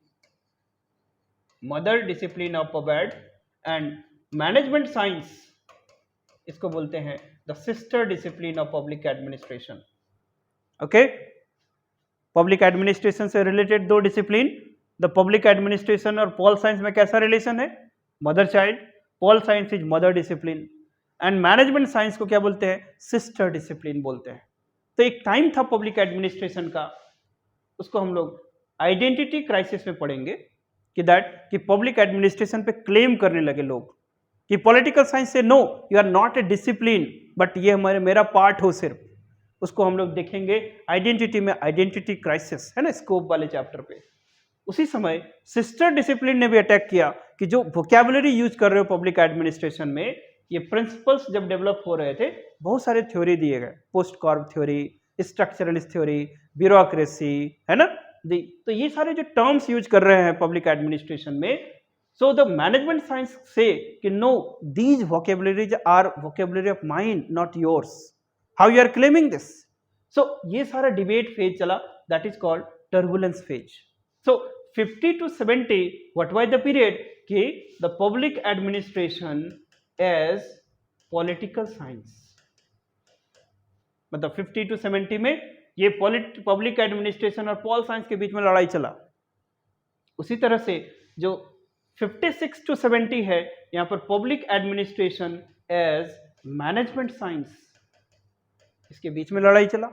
mother discipline of pub ad. And management science इसको बोलते हैं the sister discipline of public administration. Okay, public administration से related 2 discipline, the public administration और पॉल साइंस में कैसा रिलेशन है? Mother child. Pol science is mother discipline, and management science को क्या बोलते हैं? सिस्टर डिसिप्लिन बोलते हैं. तो एक टाइम था पब्लिक एडमिनिस्ट्रेशन का, उसको हम लोग आइडेंटिटी क्राइसिस में पढ़ेंगे कि दैट कि पब्लिक एडमिनिस्ट्रेशन पे क्लेम करने लगे लोग कि पॉलिटिकल साइंस से no, you are not a discipline, but ये मेरा पार्ट हो सिर्फ. उसको हम लोग देखेंगे आइडेंटिटी में, आइडेंटिटी क्राइसिस है ना, स्कोप वाले चैप्टर पे. उसी समय सिस्टर डिसिप्लिन ने भी अटैक किया कि जो वोकैबुलरी यूज कर रहे हो पब्लिक एडमिनिस्ट्रेशन में, ये प्रिंसिपल्स जब डेवलप हो रहे थे, बहुत सारे थ्योरी दिए गए, post Corp theory, structuralist theory, bureaucracy, है ना. तो ये सारे जो टर्म्स यूज कर रहे हैं पब्लिक एडमिनिस्ट्रेशन में, सो द मैनेजमेंट साइंस से कि no, these vocabularies are vocabulary of mind, not yours, how you are claiming this. So ये सारा डिबेट फेज चला, that is called turbulence phase. So 50 to 70 what was the period कि the public administration as political science, मतलब 50 to 70 में ये public administration और pol science के बीच में लड़ाई चला. उसी तरह से जो 56 to 70 है यहां पर public administration as management science, इसके बीच में लड़ाई चला।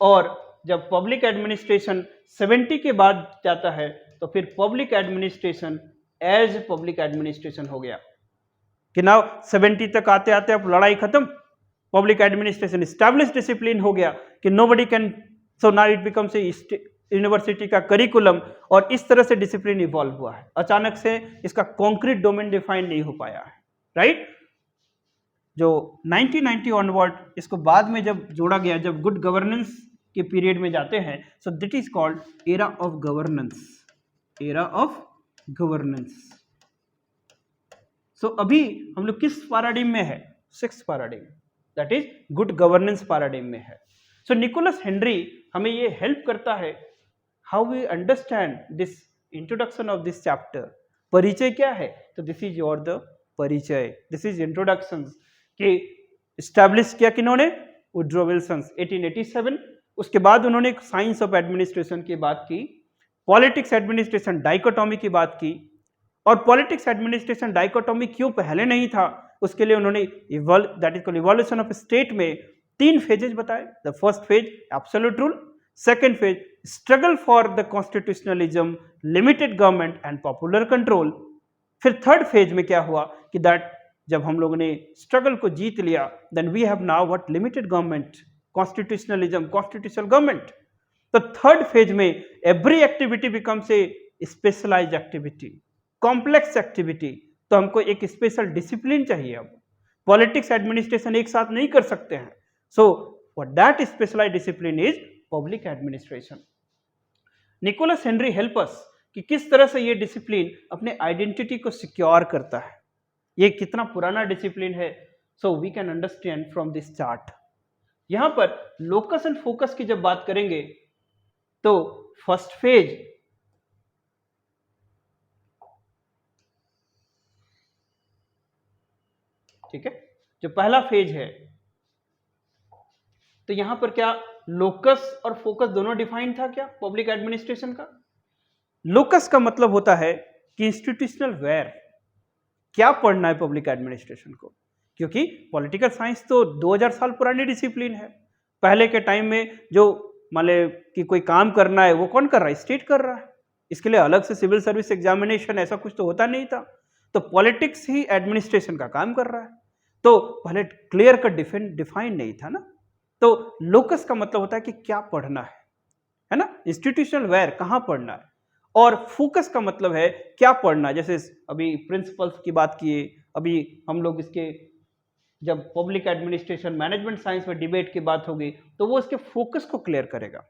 और जब पब्लिक एडमिनिस्ट्रेशन 70 के बाद जाता है तो फिर public administration as public administration हो गया कि नाउ 70 तक आते आते अब लड़ाई खत्म, पब्लिक एडमिनिस्ट्रेशन एस्टैब्लिश डिसिप्लिन हो गया कि nobody can, so now it becomes a university का करिकुलम, और इस तरह से डिसिप्लिन इवॉल्व हुआ है। अचानक से इसका कॉन्क्रीट डोमेन डिफाइन नहीं हो पाया है, राइट। जो 1990 ऑनवर्ड इसको बाद में जब जोड़ा गया, जब गुड गवर्नेंस के पीरियड में जाते हैं, so that is called era of governance, era of governance. So अभी हम लोग किस पैराडाइम में है? 6th paradigm, that is good governance paradigm में है। सो निकोलस हेनरी हमें ये हेल्प करता है how we understand this introduction of this chapter. परिचय क्या है? तो दिस इज योर द परिचय, दिस इज इंट्रोडक्शन कि एस्टैब्लिश किया किन्होंने? Woodrow Wilson 1887। उसके बाद उन्होंने एक साइंस ऑफ एडमिनिस्ट्रेशन की बात की, पॉलिटिक्स एडमिनिस्ट्रेशन डाइकोटॉमी की बात की, और पॉलिटिक्स एडमिनिस्ट्रेशन डाइकोटॉमी क्यों पहले नहीं था उसके लिए उन्होंने that is called evolution of state में 3 फेजेस बताए। The first phase absolute rule, second phase struggle for the constitutionalism, limited government and popular control. फिर थर्ड फेज में क्या हुआ कि दैट जब हम लोगों ने स्ट्रगल को जीत लिया, then we have now what? Limited government, constitutionalism, constitutional government. तो थर्ड फेज में every activity becomes a specialized activity, complex activity. तो हमको एक स्पेशल डिसिप्लिन चाहिए। अब पॉलिटिक्स एडमिनिस्ट्रेशन एक साथ नहीं कर सकते हैं, so for that specialized discipline is public administration. Nicholas Henry help us कि किस तरह से ये डिसिप्लिन अपने आइडेंटिटी को सिक्योर करता है, ये कितना पुराना डिसिप्लिन है। So we can understand from this chart. यहां पर लोकस एंड फोकस की जब बात करेंगे तो फर्स्ट फेज, ठीक है, जो पहला फेज है, तो यहां पर क्या लोकस और फोकस दोनों डिफाइन था क्या पब्लिक एडमिनिस्ट्रेशन का? लोकस का मतलब होता है कि इंस्टीट्यूशनल वेयर, क्या पढ़ना है पब्लिक एडमिनिस्ट्रेशन को, क्योंकि पॉलिटिकल साइंस तो 2000 साल पुरानी डिसिप्लिन है। पहले के टाइम में जो मान ले कि कोई काम करना है वो कौन कर रहा है? स्टेट कर रहा है। इसके लिए अलग से सिविल सर्विस एग्जामिनेशन ऐसा कुछ तो होता नहीं था, तो पॉलिटिक्स ही एडमिनिस्ट्रेशन का काम कर रहा है। तो पहले क्लियर कट डिफाइन नहीं था ना। तो लोकस का मतलब होता है कि क्या पढ़ना है ना, इंस्टीट्यूशनल वेयर, कहां पढ़ना है। और फोकस का मतलब है क्या पढ़ना है, जैसे अभी प्रिंसिपल्स की बात किए, अभी हम लोग इसके जब पब्लिक एडमिनिस्ट्रेशन मैनेजमेंट साइंस में डिबेट की बात होगी तो वो इसके फोकस को क्लियर करेगा,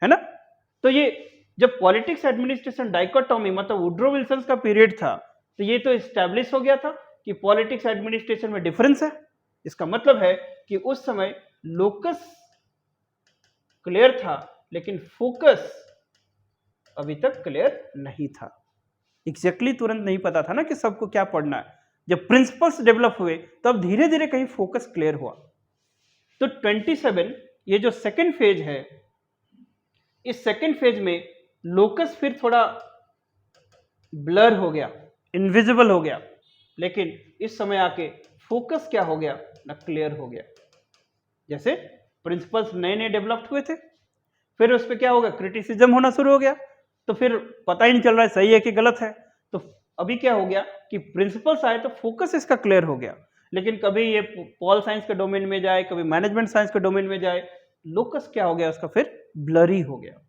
है ना। तो ये जब पॉलिटिक्स एडमिनिस्ट्रेशन डाइकोटॉमी मतलब वुड्रो विल्सन का पीरियड था, तो ये तो एस्टैब्लिश हो गया था कि पॉलिटिक्स एडमिनिस्ट्रेशन में डिफरेंस है। इसका मतलब है कि उस समय लोकस क्लियर था लेकिन फोकस अभी तक क्लियर नहीं था। एग्जैक्टली तुरंत नहीं पता था ना कि सबको क्या पढ़ना है। जब प्रिंसिपल्स डेवलप हुए तब धीरे धीरे कहीं फोकस क्लियर हुआ। तो 27 ये जो सेकंड फेज है, इस सेकंड फेज में लोकस फिर थोड़ा ब्लर हो गया, इनविजिबल हो गया, लेकिन इस समय आके फोकस क्या हो गया ना, क्लियर हो गया। जैसे प्रिंसिपल्स नए नए डेवलप हुए थे, फिर उस पर क्या होगा, क्रिटिसिज्म होना शुरू हो गया, तो फिर पता ही नहीं चल रहा है सही है कि गलत है। तो अभी क्या हो गया कि प्रिंसिपल्स आए तो फोकस इसका क्लियर हो गया, लेकिन कभी ये पॉल साइंस के डोमेन में जाए, कभी मैनेजमेंट साइंस के डोमेन में जाए, लोकस क्या हो गया उसका फिर ब्लरी हो गया।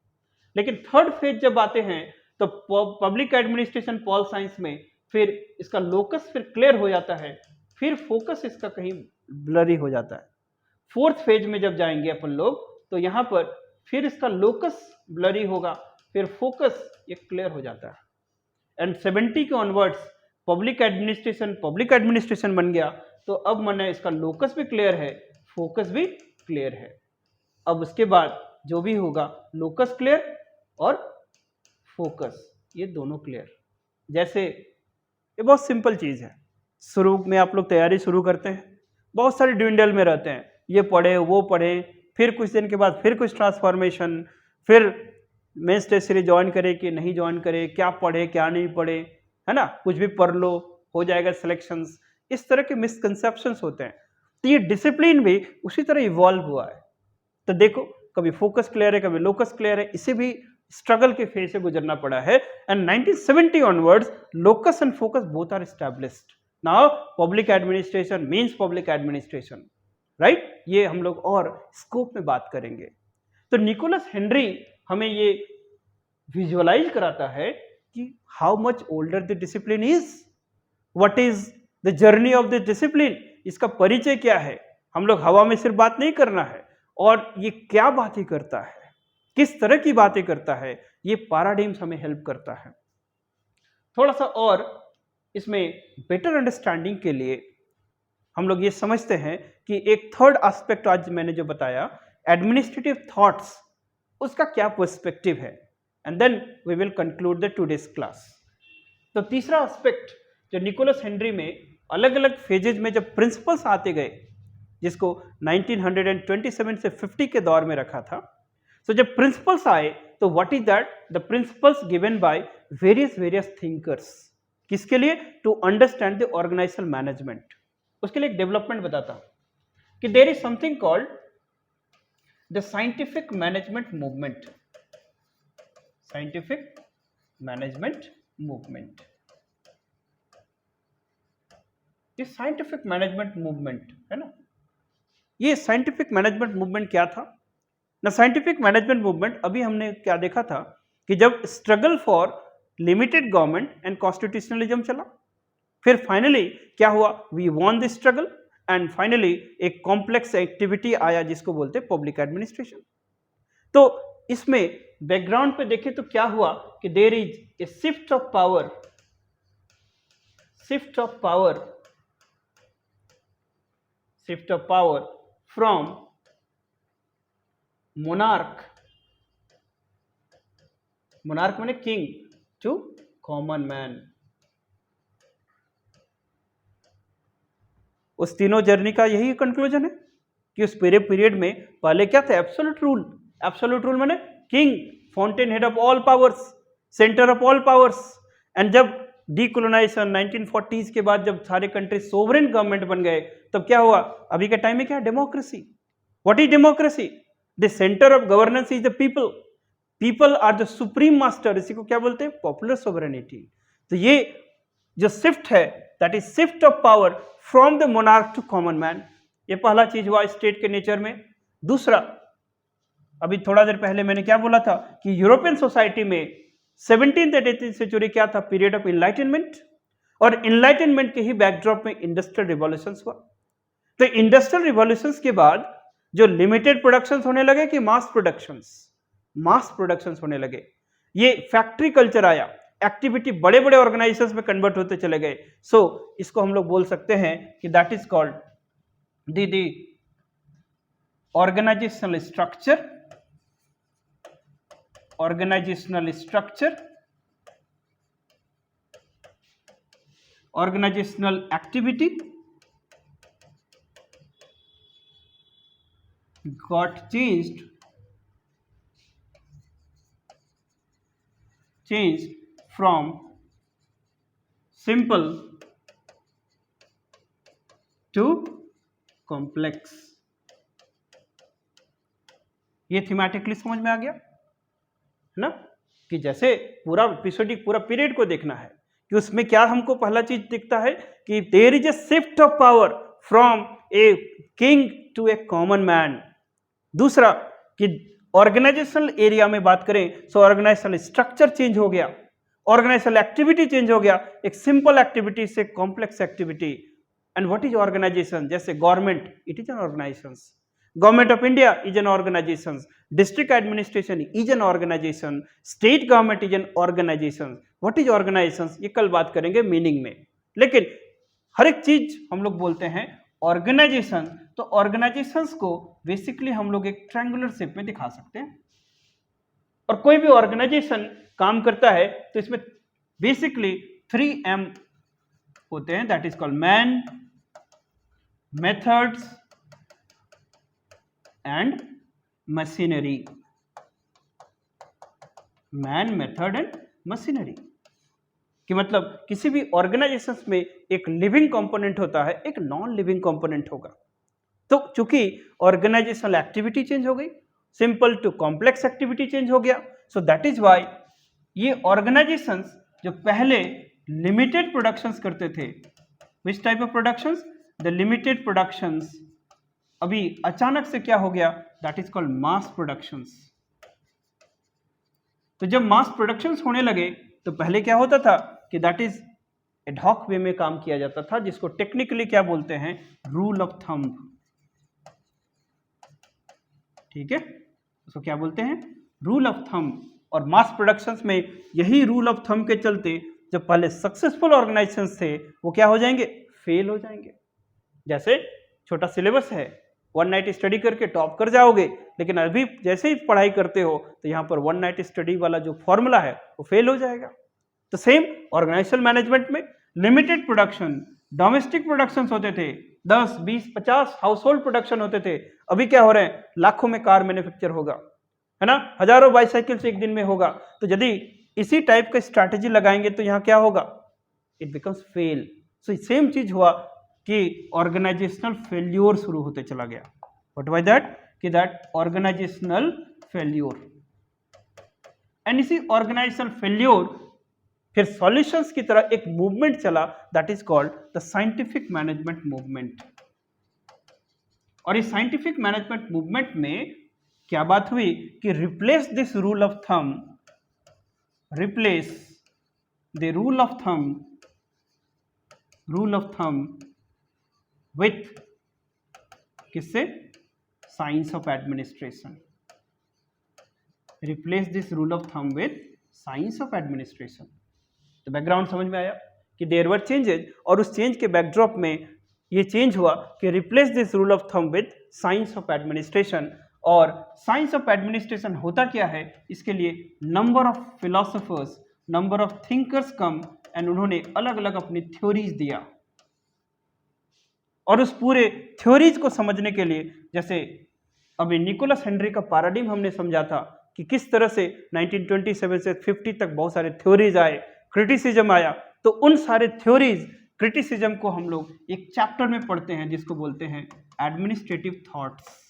लेकिन थर्ड फेज जब आते हैं तो पब्लिक एडमिनिस्ट्रेशन पॉल साइंस में फिर इसका लोकस फिर क्लियर हो जाता है, फिर फोकस इसका कहीं ब्लरी हो जाता है। फोर्थ फेज में जब जाएंगे अपन लोग तो यहां पर फिर इसका लोकस ब्लरी होगा, फिर फोकस ये क्लियर हो जाता है। एंड 70 के ऑनवर्ड्स पब्लिक एडमिनिस्ट्रेशन बन गया, तो अब माने इसका लोकस भी क्लियर है, फोकस भी क्लियर है। अब उसके बाद जो भी होगा लोकस क्लियर और फोकस ये दोनों क्लियर। जैसे ये बहुत सिंपल चीज है, शुरू में आप लोग तैयारी शुरू करते हैं, बहुत सारे ड्यूंडल में रहते हैं, ये पढ़े वो पढ़े, फिर कुछ दिन के बाद फिर कुछ ट्रांसफॉर्मेशन, फिर मेंस टेस्ट सीरीज ज्वाइन करे कि नहीं ज्वाइन करे, क्या पढ़े क्या नहीं पढ़े, है ना, कुछ भी पढ़ लो हो जाएगा सिलेक्शंस, इस तरह के मिसकंसेप्शंस होते हैं। तो ये डिसिप्लिन भी उसी तरह इवॉल्व हुआ है। तो देखो, कभी फोकस क्लियर है, कभी लोकस क्लियर है, इसे भी स्ट्रगल के फेज से गुजरना पड़ा है। And 1970 onwards locus and focus both are established. Now public administration means public administration, right. ये हम लोग और स्कोप में बात करेंगे। तो निकोलस हेनरी हमें ये विजुअलाइज कराता है कि how much older the discipline is, what is the journey of the discipline, इसका परिचय क्या है। हम लोग हवा में सिर्फ बात नहीं करना है, और ये क्या बातें करता है, किस तरह की बातें करता है, ये पैराडाइम्स हमें हेल्प करता है। थोड़ा सा और इसमें बेटर अंडरस्टैंडिंग के लिए हम लोग ये समझते हैं कि एक थर्ड एस्पेक्ट आज मैंने जो बताया, एडमिनिस्ट्रेटिव थॉट्स, उसका क्या पर्सपेक्टिव है, and then we will conclude the today's class. तो तीसरा एस्पेक्ट जो निकोलस हेनरी में अलग अलग फेजेज में जब प्रिंसिपल्स आते गए, जिसको 1927 से 50 के दौर में रखा था, तो जब प्रिंसिपल्स आए तो what is that, the principles given by various thinkers, किसके लिए, to understand the organizational management. उसके लिए एक डेवलपमेंट बताता हूं कि there is something called the scientific management movement, scientific management movement. ये साइंटिफिक मैनेजमेंट मूवमेंट है ना, ये साइंटिफिक मैनेजमेंट मूवमेंट क्या था ना। साइंटिफिक मैनेजमेंट मूवमेंट अभी हमने क्या देखा था कि जब struggle for limited government and constitutionalism चला, फिर फाइनली क्या हुआ, we won the struggle, and finally एक कॉम्प्लेक्स एक्टिविटी आया जिसको बोलते हैं पब्लिक एडमिनिस्ट्रेशन। तो इसमें बैकग्राउंड पे देखें तो क्या हुआ कि there is a shift of power, shift of power, shift of power from monarch, monarch माने किंग, टू कॉमन मैन। उस तीनों जर्नी का यही कंक्लूजन है कि उस पूरे पीरियड में पहले क्या था, एब्सोल्यूट रूल। एब्सोल्यूट रूल माने king, fountain head of all powers, centre of all powers. And जब डीकोलोनाइजेशन 1940s के बाद जब सारे कंट्री सोवरेन गवर्नमेंट बन गए, तब क्या हुआ, अभी के टाइम में क्या, democracy. What is democracy, the centre of governance is the people, people are the supreme master, इसी को क्या बोलते हैं, पॉपुलर सोवरेनिटी। तो ये जो शिफ्ट है, that is shift of power from the monarch to common man, ये पहला चीज हुआ स्टेट के नेचर में। दूसरा, अभी थोड़ा देर पहले मैंने क्या बोला था कि यूरोपियन सोसाइटी में 17th and 18th सेंचुरी क्या था, पीरियड ऑफ इनलाइटनमेंट, और इनलाइटनमेंट के ही बैकड्रॉप में इंडस्ट्रियल रिवॉल्यूशंस हुआ। तो इंडस्ट्रियल रिवॉल्यूशंस के बाद जो लिमिटेड प्रोडक्शंस होने लगे कि मास प्रोडक्शंस होने लगे, ये फैक्ट्री कल्चर आया, एक्टिविटी बड़े बड़े ऑर्गेनाइजेशंस में कन्वर्ट होते चले गए। सो इसको हम लोग बोल सकते हैं कि that is called the organizational structure, organizational structure, organizational activity got changed from simple to complex। ये थीमेटिकली समझ में आ गया ना, कि जैसे पूरा एपिसोडिक पूरा पीरियड को देखना है कि उसमें क्या हमको पहला चीज दिखता है कि there is a shift of power from a king to a common man. दूसरा कि ऑर्गेनाइजेशनल एरिया में बात करें तो ऑर्गेनाइजेशनल स्ट्रक्चर चेंज हो गया, ऑर्गेनाइजेशनल एक्टिविटी चेंज हो गया, एक सिंपल एक्टिविटी से complex activity. And what is organization, जैसे government, it is an organization, Government of India is an organization, district administration is an organization, state government is an organization। What is organizations, ये कल बात करेंगे meaning में। लेकिन हर एक चीज हम लोग बोलते हैं ऑर्गेनाइजेशन, तो ऑर्गेनाइजेशंस को बेसिकली हम लोग एक ट्रायंगुलर शेप में दिखा सकते हैं। और कोई भी ऑर्गेनाइजेशन काम करता है तो इसमें बेसिकली 3M होते हैं, that is called man, methods and machinery. Man, method and machinery. कि मतलब किसी भी ऑर्गेनाइजेशन में एक लिविंग कंपोनेंट होता है, एक नॉन लिविंग कंपोनेंट होगा। तो चूंकि ऑर्गेनाइजेशनल एक्टिविटी चेंज हो गई, simple to complex activity change हो गया, सो दैट इज वाई ये ऑर्गेनाइजेशंस जो पहले लिमिटेड प्रोडक्शंस करते थे, which type of productions, the limited productions, अभी अचानक से क्या हो गया, that is called mass productions. तो जब मास प्रोडक्शंस होने लगे तो पहले क्या होता था कि दैट इज एडहॉक वे में काम किया जाता था, जिसको टेक्निकली क्या बोलते हैं, रूल ऑफ थंब। ठीक है, उसको क्या बोलते हैं, रूल ऑफ थंब। और मास प्रोडक्शंस में यही रूल ऑफ थंब के चलते जो पहले सक्सेसफुल ऑर्गेनाइजेशंस थे वो क्या हो जाएंगे, फेल हो जाएंगे। जैसे छोटा सिलेबस है, वन नाइट स्टडी करके टॉप कर जाओगे, लेकिन अभी जैसे ही पढ़ाई करते हो तो यहाँ पर वन नाइट स्टडी वाला जो फॉर्मूला है वो फेल हो जाएगा। तो सेम ऑर्गेनाइजेशनल मैनेजमेंट में लिमिटेड प्रोडक्शन, डोमेस्टिक प्रोडक्शंस होते थे, 10, 20, 50 हाउस होल्ड प्रोडक्शन होते थे। अभी क्या हो रहे हैं, लाखों में कार मैन्युफैक्चर होगा, है ना, हजारों बाईसाइकिल एक दिन में होगा। तो यदि इसी टाइप का स्ट्रैटेजी लगाएंगे तो यहाँ क्या होगा, it becomes fail. So same चीज हुआ कि ऑर्गेनाइजेशनल फेल्योर शुरू होते चला गया। व्हाट वाज दैट, कि दैट ऑर्गेनाइजेशनल फेल्योर। एंड इसी ऑर्गेनाइजेशनल फेल्योर फिर सॉल्यूशंस की तरह एक मूवमेंट चला, that is called the scientific management movement. और इस साइंटिफिक मैनेजमेंट मूवमेंट में क्या बात हुई कि replace this rule of thumb, replace the rule of thumb with किससे, science of administration. Replace this rule of thumb with science of administration. तो background समझ में आया कि देयर वर चेंजेज, और उस चेंज के बैकड्रॉप में ये चेंज हुआ कि replace this rule of thumb with science of administration. और साइंस ऑफ एडमिनिस्ट्रेशन होता क्या है, इसके लिए number of philosophers, number of thinkers come, and उन्होंने अलग अलग अपनी थ्योरीज दिया। और उस पूरे थ्योरीज को समझने के लिए, जैसे अभी निकोलस हेनरी का पैराडाइम हमने समझा था कि किस तरह से 1927 से 50 तक बहुत सारे थ्योरीज आए, क्रिटिसिज्म आया। तो उन सारे थ्योरीज, क्रिटिसिज्म को हम लोग एक चैप्टर में पढ़ते हैं जिसको बोलते हैं एडमिनिस्ट्रेटिव थॉट्स।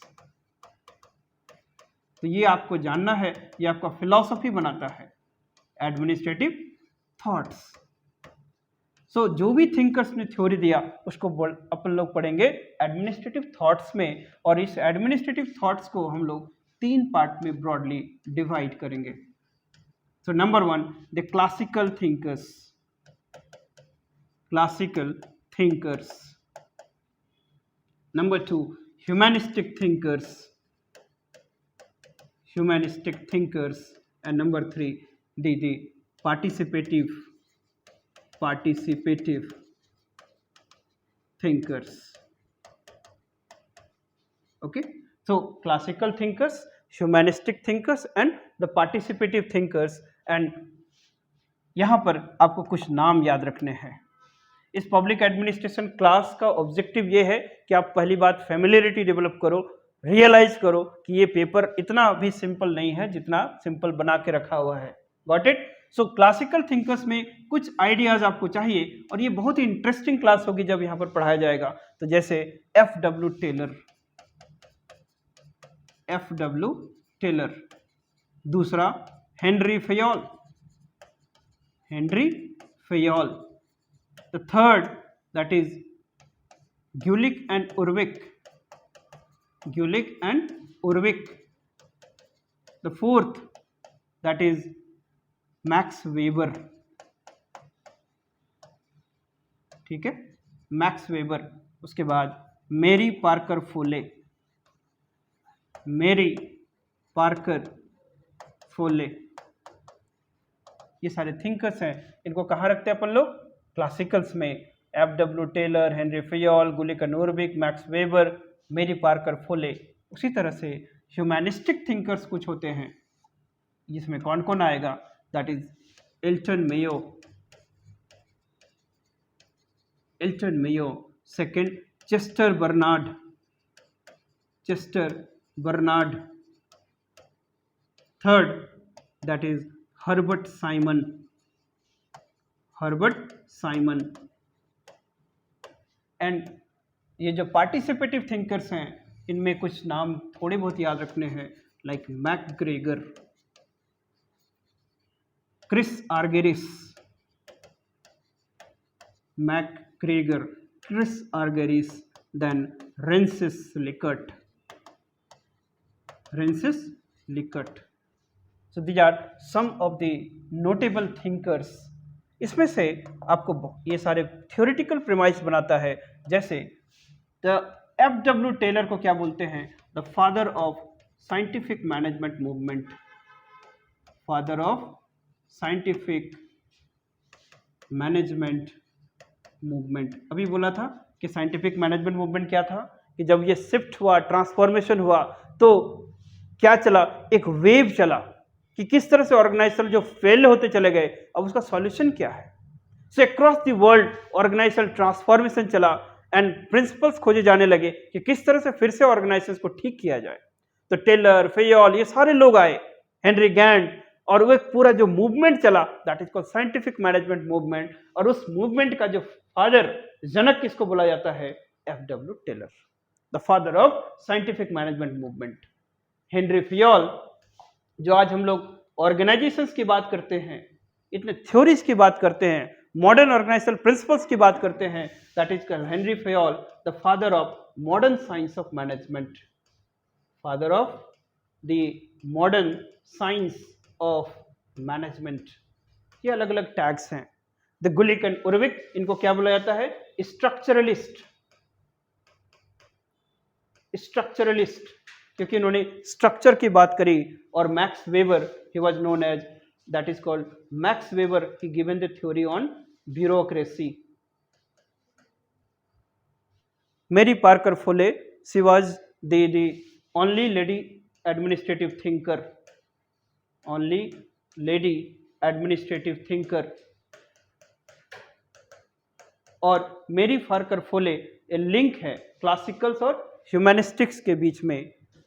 तो ये आपको जानना है, ये आपका फिलॉसफी बनाता है, एडमिनिस्ट्रेटिव थॉट्स। सो जो भी थिंकर्स ने थ्योरी दिया उसको अपन लोग पढ़ेंगे एडमिनिस्ट्रेटिव थॉट्स में। और इस एडमिनिस्ट्रेटिव थॉट्स को हम लोग 3 पार्ट में ब्रॉडली डिवाइड करेंगे। So number 1, the classical thinkers, classical thinkers. Number 2, humanistic thinkers, humanistic thinkers. And number 3, the participative thinkers. Okay, so classical thinkers, humanistic thinkers and the participative thinkers. And यहाँ पर आपको कुछ नाम याद रखने हैं। इस पब्लिक एडमिनिस्ट्रेशन क्लास का ऑब्जेक्टिव ये है कि आप पहली बात फेमिलियरिटी डेवलप करो, रियलाइज करो कि ये पेपर इतना भी सिंपल नहीं है जितना सिंपल बना के रखा हुआ है। Got it? So classical thinkers में कुछ आइडियाज आपको चाहिए, और ये बहुत ही इंटरेस्टिंग क्लास होगी जब यहाँ पर पढ़ाया जाएगा। तो जैसे F.W. टेलर, दूसरा Henry Fayol, the third that is Gulick and Urwick, the fourth that is Max Weber। ठीक है, मैक्स वेबर। उसके बाद मेरी पार्कर फोले, ये सारे थिंकर्स हैं। इनको कहाँ रखते हैं अपन लोग? क्लासिकल्स में। F.W. Taylor, Henri Fayol, Gulick and Urwick, Max Weber, Mary Parker Follett. उसी तरह से ह्यूमैनिस्टिक थिंकर्स कुछ होते हैं, जिसमें कौन कौन आएगा? That is Elton Mayo, second Chester Barnard, third that is Herbert Herbert Simon. And ये जो पार्टिसिपेटिव थिंकर्स हैं इनमें कुछ नाम थोड़े बहुत याद रखने हैं, like McGregor, Chris Argyris, McGregor, Chris Argyris, then Rensis Likert. So these are some of the notable thinkers. इसमें से आपको ये सारे theoretical premise बनाता है, जैसे the F.W. टेलर को क्या बोलते हैं, the father of scientific management movement, father of scientific management movement। अभी बोला था कि साइंटिफिक मैनेजमेंट मूवमेंट क्या था, कि जब ये शिफ्ट हुआ, ट्रांसफॉर्मेशन हुआ, तो क्या चला, एक वेव चला कि किस तरह से ऑर्गेनाइजेशन जो फेल होते चले गए, अब उसका सॉल्यूशन क्या है। So across the world organization transformation चला एंड प्रिंसिपल्स खोजे जाने लगे कि किस तरह से फिर से ऑर्गेनाइजेशन को ठीक किया जाए। तो टेलर, फेयोल, ये सारे लोग आए, हेनरी गैंट, और वो एक पूरा जो मूवमेंट चला, that is called scientific management movement. और उस मूवमेंट का जो फादर, जनक किसको बोला जाता है, F.W. Taylor, the father of scientific management movement. Henri Fayol, जो आज हम लोग ऑर्गेनाइजेशंस की बात करते हैं, इतने थ्योरीज की बात करते हैं, मॉडर्न ऑर्गेनाइजेशनल प्रिंसिपल्स की बात करते हैं, that is called Henry Fayol, the father of modern science of management, father of the modern science of management. ये अलग अलग टैग्स हैं। द गुलिक एंड उर्विक, इनको क्या बोला जाता है, स्ट्रक्चरलिस्ट, स्ट्रक्चरलिस्ट, क्योंकि इन्होंने स्ट्रक्चर की बात करी। और Max Weber, he was known as, that is called Max Weber, he given the theory on bureaucracy. Mary Parker Follett, she was the only lady administrative thinker, only lady administrative thinker. और Mary Parker Follett a link है classicals और humanistics के बीच में।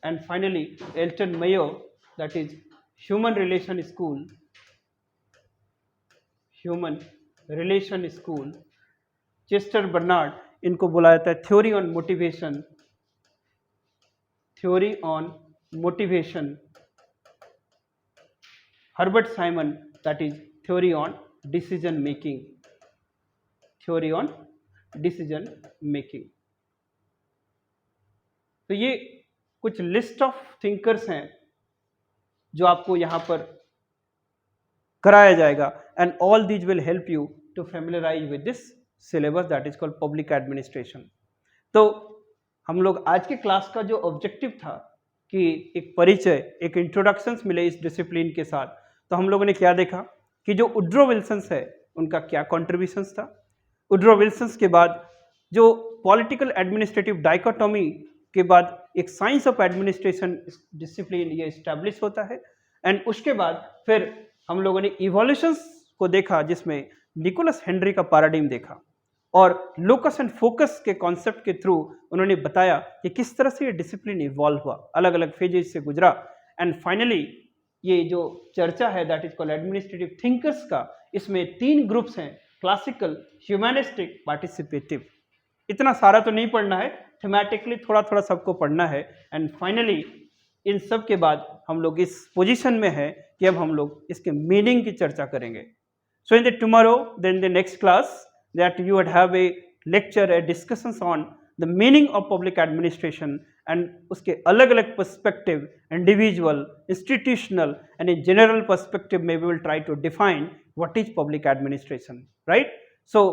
And finally Elton Mayo, that is human relation school, human relation school. Chester Barnard, इनको बोला जाता है theory on motivation, theory on motivation. Herbert Simon, that is theory on decision making, theory on decision making. तो ये कुछ list of thinkers हैं जो आपको यहां पर कराया जाएगा, and all these will help you to familiarize with this syllabus, that is called public administration. तो हम लोग आज के क्लास का जो ऑब्जेक्टिव था कि एक परिचय, एक इंट्रोडक्शंस मिले इस डिसिप्लिन के साथ, तो हम लोगों ने क्या देखा कि जो वुड्रो विल्सन है उनका क्या कॉन्ट्रीब्यूशंस था। वुड्रो विल्सन के बाद जो पॉलिटिकल एडमिनिस्ट्रेटिव डाइकोटोमी के बाद एक साइंस ऑफ एडमिनिस्ट्रेशन डिसिप्लिन ये इस्टेब्लिश होता है। एंड उसके बाद फिर हम लोगों ने इवोल्यूशंस को देखा, जिसमें निकोलस हेनरी का पैराडाइम देखा, और लोकस एंड फोकस के कॉन्सेप्ट के थ्रू उन्होंने बताया कि किस तरह से ये डिसिप्लिन इवॉल्व हुआ, अलग अलग फेजेस से गुजरा। एंड फाइनली ये जो चर्चा है, that is called administrative thinkers का, इसमें 3 ग्रुप्स हैं, क्लासिकल, ह्यूमैनिस्टिक, पार्टिसिपेटिव। इतना सारा तो नहीं पढ़ना है, थीमेटिकली थोड़ा थोड़ा सबको पढ़ना है। एंड फाइनली इन सब के बाद हम लोग इस पोजीशन में है कि अब हम लोग इसके मीनिंग की चर्चा करेंगे। So in the tomorrow, then the next class, that you would have a lecture, a discussions on the meaning of public administration and उसके अलग अलग perspective, individual, institutional and in general perspective, maybe we will try to define what is public administration, right? So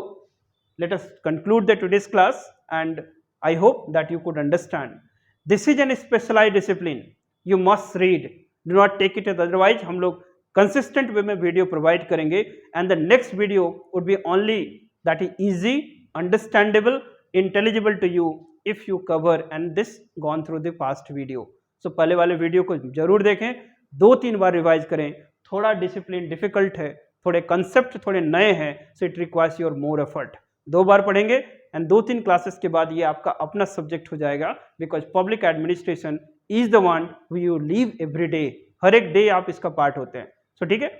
let us conclude the today's class, and I hope that you could understand. This is a specialized discipline, you must read, do not take it as otherwise। हम लोग consistent way में video provide करेंगे, and the next video would be only that is easy, understandable, intelligible to you if you cover and this gone through the past video। So पहले वाले video को जरूर देखें, 2-3 बार revise करें। थोड़ा discipline difficult है, थोड़े कंसेप्ट थोड़े नए हैं, so it requires your more effort. 2 बार पढ़ेंगे एंड 2-3 क्लासेस के बाद ये आपका अपना सब्जेक्ट हो जाएगा, because public administration is the one you live every day, हर एक डे आप इसका पार्ट होते हैं। सो ठीक है।